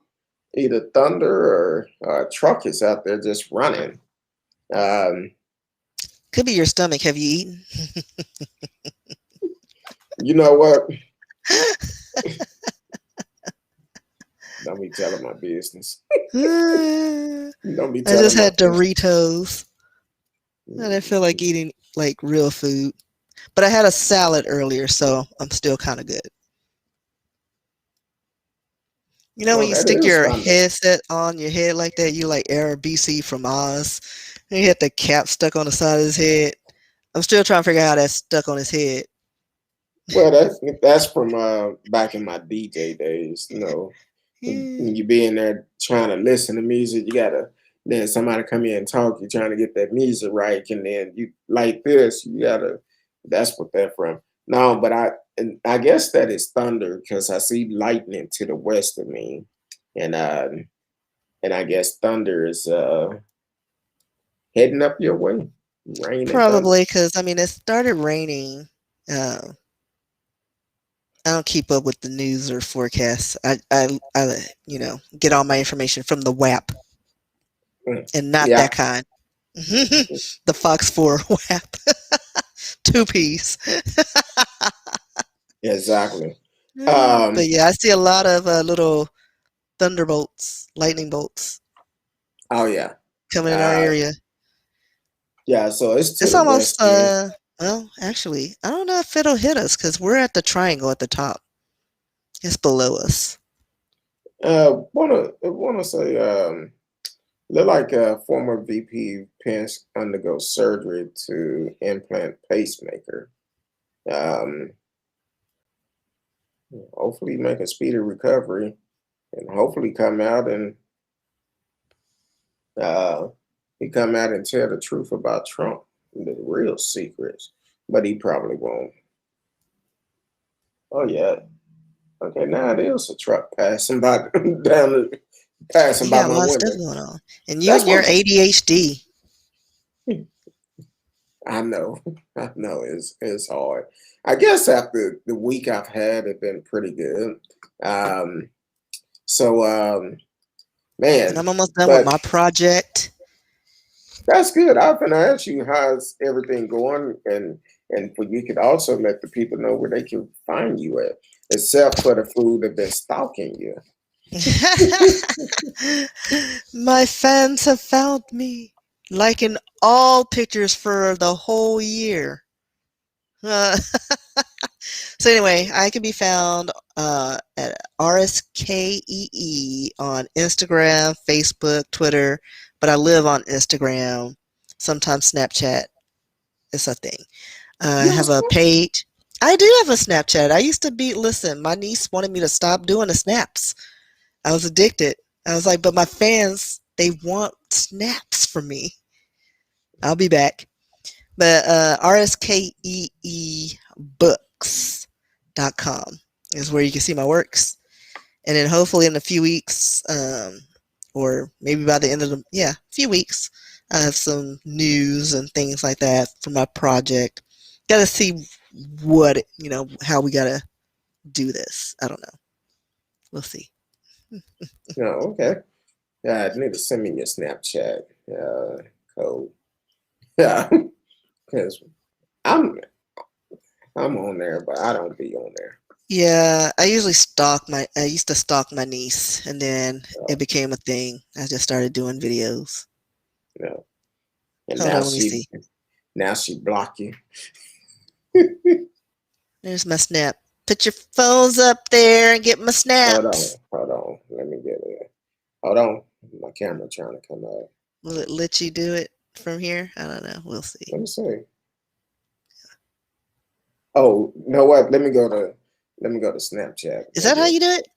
either thunder or a truck is out there just running. Um, Could be your stomach. Have you eaten? you know what? Don't be telling my business. I Don't be just telling my had business. Doritos. I didn't feel like eating like real food. But I had a salad earlier, so I'm still kind of good. You know when Well, you that stick is your thunder. headset on your head like that, you like Aaron BC from Oz. And he had the cap stuck on the side of his head. I'm still trying to figure out how that's stuck on his head. Well, that's from back in my DJ days. You know, Yeah. when you be in there trying to listen to music, you gotta then somebody come in and talk. You're trying to get that music right, and then you like this. You gotta. That's what they're from. No, but I guess that is thunder because I see lightning to the west of me, and I guess thunder is heading up your way. Rain and thunder. Probably because, I mean, it started raining. Uh, I don't keep up with the news or forecasts. I get all my information from the WAP Mm. and not that Yeah, kind. The Fox 4 WAP. 2 piece. exactly. But yeah, I see a lot of little thunderbolts, lightning bolts Oh yeah. coming in our Uh, area. yeah, so it's to It's the almost, west of me. well, actually, I don't know if it'll hit us because we're at the triangle at the top. It's below us. Wanna say look like former VP Pence undergo surgery to implant pacemaker. Um, hopefully make a speedy recovery and hopefully uh, he come out and tell the truth about Trump, the real secrets. But he probably won't. Oh yeah. Okay, now it is a truck passing by passing You by got a my lot of stuff window. going on. And you That's and your what ADHD. I know. I know it's hard. I guess after the week I've had, it's been pretty good. Um, so And man, I'm almost done with but my project. that's good. I was gonna ask you how's everything going, and for you could also let the people know where they can find you at, except for the food that been stalking you. My fans have found me, liking all pictures for the whole year. Uh, so anyway, I can be found at RSKEE on Instagram, Facebook, Twitter, but I live on Instagram, sometimes Snapchat. It's a thing. I You have a have a Snapchat? page. I do have a Snapchat. I used to be, listen, my niece wanted me to stop doing the snaps. I was addicted. I was like, but my fans, they want snaps from me. I'll be back. But rskeebooks.com is where you can see my works. And then hopefully in a few weeks, or maybe by the end of a few weeks, I have some news and things like that for my project. Got to see how we got to do this. I don't know. We'll see. No, okay. Yeah, I need to send me your Snapchat code. Yeah, because I'm I'm on there, but I don't be on there. Yeah, I used to stalk my niece, and then it became a thing. I just started doing videos. You know. And Hold on, let me see. now she block you. There's my snap. Put your phones up there and get my snaps. Hold on. Let me get it. Hold on. My camera trying to come out. Will it let you do it from here? I don't know. We'll see. Let me see. Oh, you know what? Let me go to Snapchat. Is that how you do it?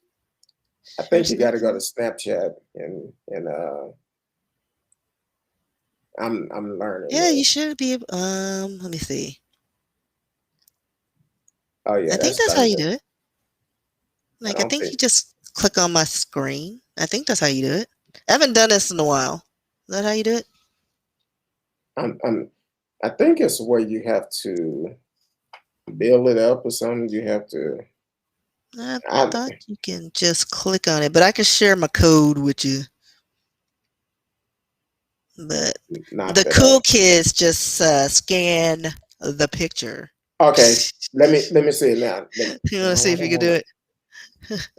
I think you got to go to Snapchat and I'm learning Yeah, you this. should be. Let me see. Oh yeah, I think that's that's how you 30. do it. I I don't think think you just click on my screen. I think that's how you do it. I haven't done this in a while. Is that how you do it? I'm I think it's where you have to build it up or something. You have to. I I thought you can just click on it, but I can share my code with you. But not the that cool kids just scan the picture. Okay, let me see it now. You want to No, see I if you don't can want do to. it?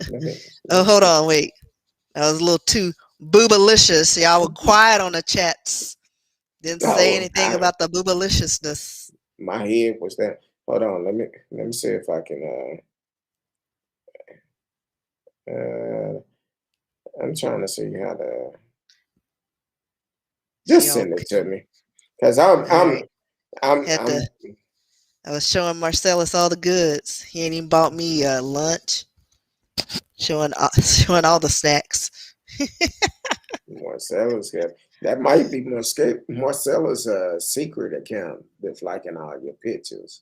Let Oh, me hold see. on, wait. That was a little too boobalicious. Y'all were quiet on the chats. Didn't say Oh, anything about the boobaliciousness. my head was there. Hold on. Let me see if I can. I'm trying to see how to See just all send it to picture. me because I'm All I'm right. I'm Had to. I'm I was showing Marcellus all the goods. He ain't even bought me lunch. Showing showing all the snacks. Marcella's got that might be Marcella's secret account that's liking all your pictures.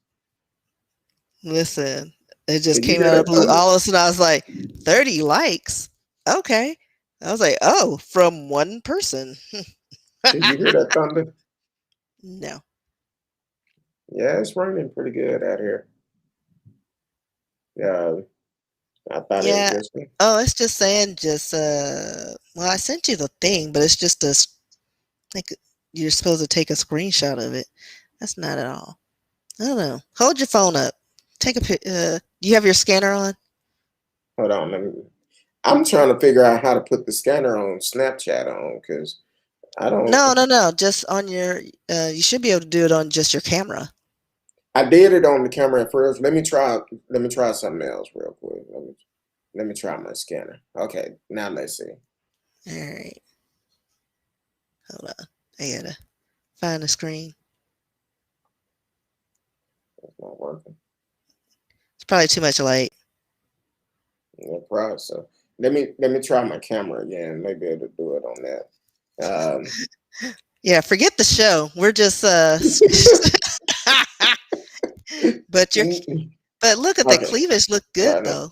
Listen, it just Did you came hear out of that the blue. thunder? All of a sudden, I was like, 30 likes. Okay. I was like, oh, from one person. Did you hear that thunder? No. Yeah, it's raining pretty good out here. Yeah, I thought it was Yeah. just me. Oh, it's just saying just well, I sent you the thing, but it's just like you're supposed to take a screenshot of it. That's not at all. I don't know. Hold your phone up. Take a pic. Do you have your scanner on? Hold on, I'm trying to figure out how to put the scanner on Snapchat on because I don't. No, no, no. Just on your. You should be able to do it on just your camera. I did it on the camera at first. Let me try. Let me try something else real quick. Let me try my scanner. Okay, now let's see. All right. Hold on. I gotta find the screen. It's not working. It's probably too much light. No problem. So let me try my camera again. Maybe it'll do it on that. Yeah, forget the show. We're just but your but look at the Okay. cleavage look All good right. though.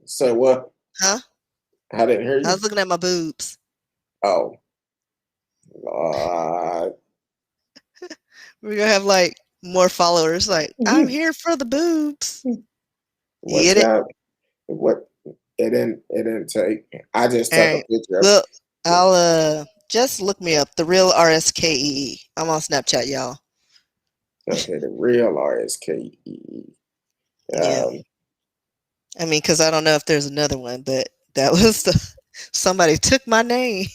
So what? Huh? I didn't hear I you. was looking at my boobs. Oh, Lord. We're gonna have like more followers. Like, I'm here for the boobs. You What's get it? that? What? It didn't take. I just All took a right. picture of Well, I'll just look me up. The real RSKE. I'm on Snapchat, y'all. okay, the real RSKE. Yeah. Um, I mean, because I don't know if there's another one, but that was the somebody took my name.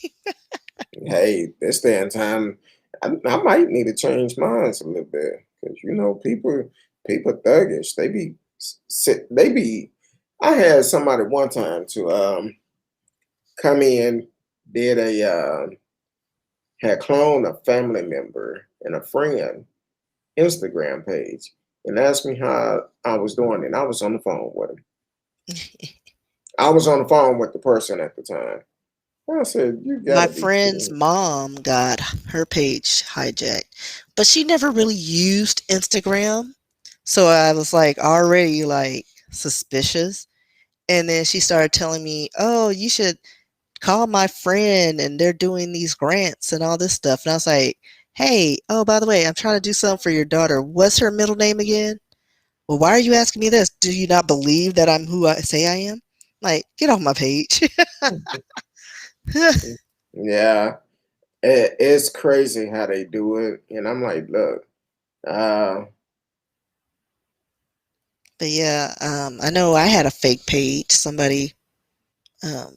hey, this day and time, I might need to change minds a little bit because people thuggish. They be they be. I had somebody one time to come in, did a had cloned a family member and a friend Instagram page and asked me how I was doing, and I was on the phone with him. I was on the phone with the person at the time. I said, "You My gotta be friend's kidding mom got her page hijacked, but she never really used Instagram. So I was like already like suspicious. And then she started telling me, "Oh, you should call my friend and they're doing these grants and all this stuff." And I was like, "Hey, oh, by the way, I'm trying to do something for your daughter. What's her middle name again?" "Well, why are you asking me this? Do you not believe that I'm who I say I am?" Like, get off my page. it." Yeah, it's crazy how they do it, and I'm like, look, uh, But yeah, I know I had a fake page. Somebody um,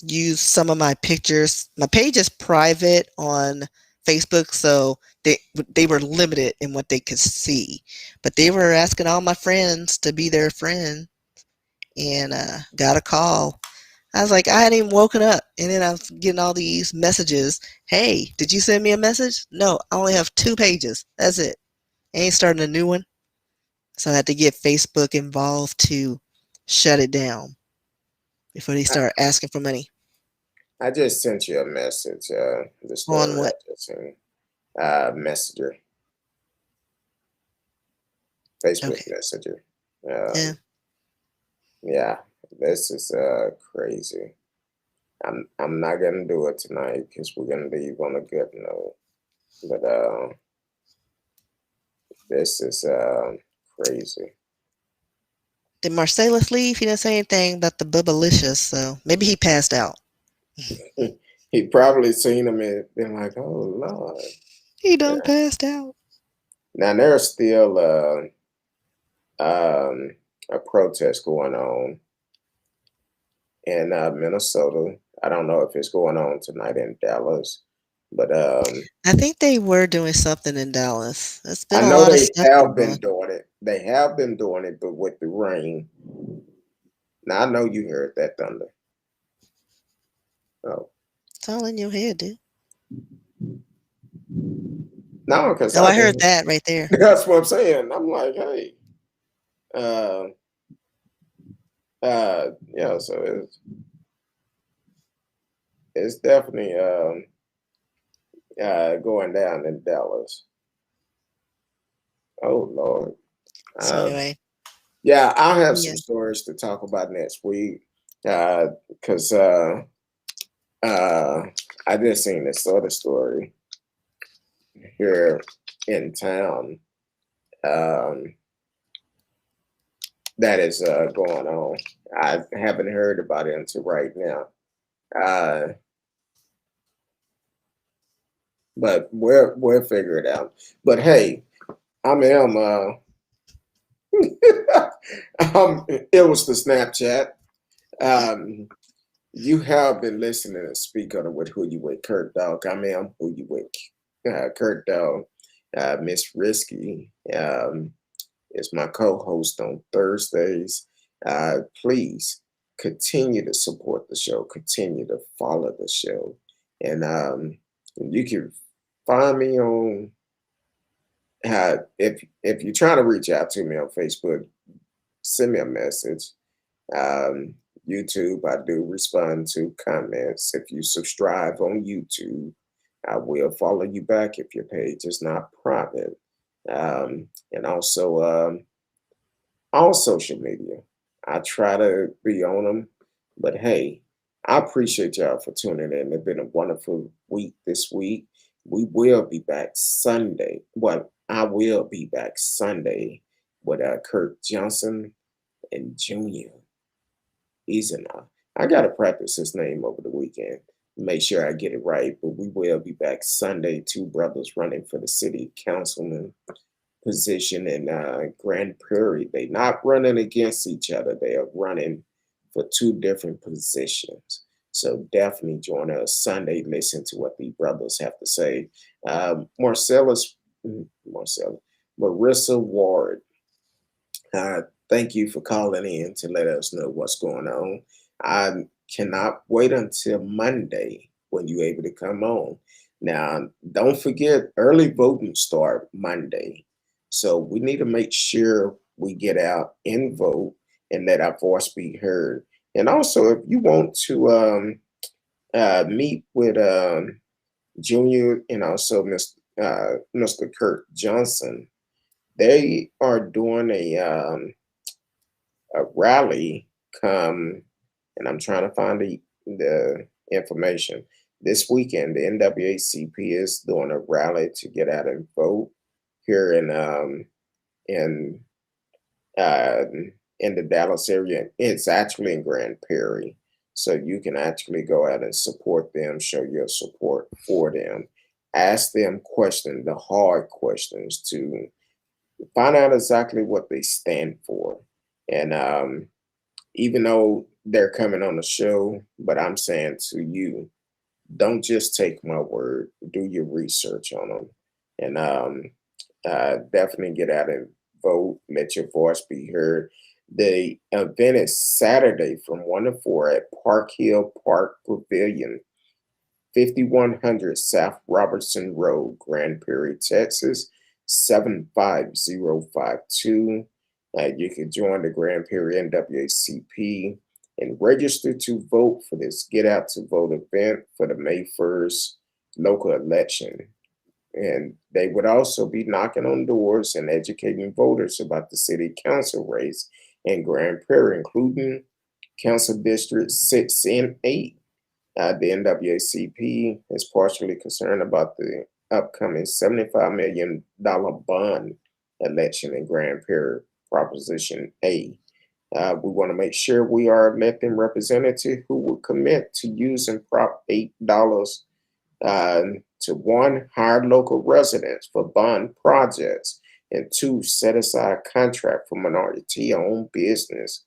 used some of my pictures. My page is private on Facebook, so they were limited in what they could see. But they were asking all my friends to be their friend, and got a call. I was like, I hadn't even woken up, and then I was getting all these messages. Hey, did you send me a message? No, I only have 2 pages. That's it. I ain't starting a new one. So I had to get Facebook involved too. shut it down before they start asking for money. I just sent you a message. The On story I what? just seen. Messenger, Facebook Okay. Messenger. Yeah. Yeah, this is crazy. I'm not gonna do it tonight because we're gonna leave on a good note. But this is crazy. Did Marcellus leave? He didn't say anything about the bubblicious, so maybe he passed out. He probably seen him and been like, "Oh Lord." He done Yeah. passed out. Now there's still a protest going on in Minnesota. I don't know if it's going on tonight in Dallas, but I think they were doing something in Dallas. There's been I a know lot of they stuff have going been on. doing it. They have been doing it, but with the rain. Now I know you heard that thunder. Oh It's all in your head, dude. no, because Oh, I I heard did. that right there. That's what I'm saying. I'm like, hey, uh, yeah. So it's definitely going down in Dallas. Oh Lord. So Um, anyway, yeah, I'll have yeah. some stories to talk about next week because I just seen this sort of story here in town um, that is going on. I haven't heard about it until right now, uh, but we'll figure it out. But hey, I am it was the Snapchat. Um, you have been listening to Speak on it with Who You With Kurt Dog. I am Who You With Kurt Dog. Miss Risky is my co-host on Thursdays. Please continue to support the show. Continue to follow the show, and you can find me on. If you're trying to reach out to me on Facebook, send me a message. Um, YouTube, I do respond to comments. If you subscribe on YouTube, I will follow you back if your page is not private. And also, all social media. I try to be on them, but hey, I appreciate y'all for tuning in. It's been a wonderful week this week. We will be back Sunday. Well, I will be back Sunday with Kurt Johnson and Junior. He's in. I got to practice his name over the weekend. Make sure I get it right. But we will be back Sunday. Two brothers running for the city councilman position in Grand Prairie. They're not running against each other. They are running for two different positions. So definitely join us Sunday. Listen to what the brothers have to say. Marissa Ward. Thank you for calling in to let us know what's going on. I cannot wait until Monday when you're able to come on. Now, don't forget, early voting start Monday. So we need to make sure we get out and vote and let our voice be heard. And also, if you want to meet with Junior and also Mr. Kurt Johnson, they are doing a rally come, and I'm trying to find the information. This weekend, the NAACP is doing a rally to get out and vote here in uh, in the Dallas area. It's actually in Grand Prairie, so you can actually go out and support them, show your support for them, ask them questions, the hard questions to find out exactly what they stand for, and even though they're coming on the show, but I'm saying to you, don't just take my word. Do your research on them, and definitely get out and vote. Let your voice be heard. The event is Saturday from 1 to 4 at Park Hill Park Pavilion, 5100 South Robertson Road, Grand Prairie, Texas, 75052. You can join the Grand Prairie NAACP and register to vote for this Get Out to Vote event for the May 1st local election. And they would also be knocking on doors and educating voters about the city council race in Grand Prairie, including council districts 6 and 8. The NAACP is partially concerned about the upcoming $75 million bond election in Grand Prairie, Proposition A. We want to make sure we are electing representatives who will commit to using Prop $8 to one, hire local residents for bond projects, and two, set aside contract for minority-owned business.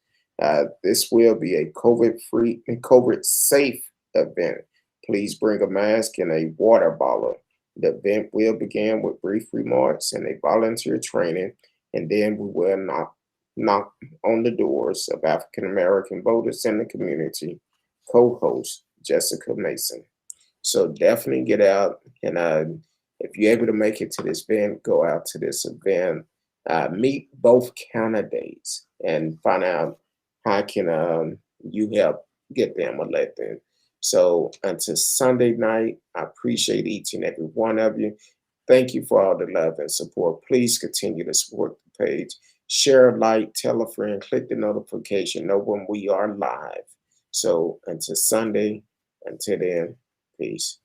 This will be a COVID-free and COVID-safe event. Please bring a mask and a water bottle. The event will begin with brief remarks and a volunteer training, and then we will knock on the doors of African American voters in the community. Co-host Jessica Mason. So definitely get out, and if you're able to make it to this event, go out to this event, meet both candidates, and find out how can you help get them elected. So until Sunday night, I appreciate each and every one of you. Thank you for all the love and support. Please continue to support the page. Share, like, tell a friend, click the notification, know when we are live. So until Sunday, until then, peace.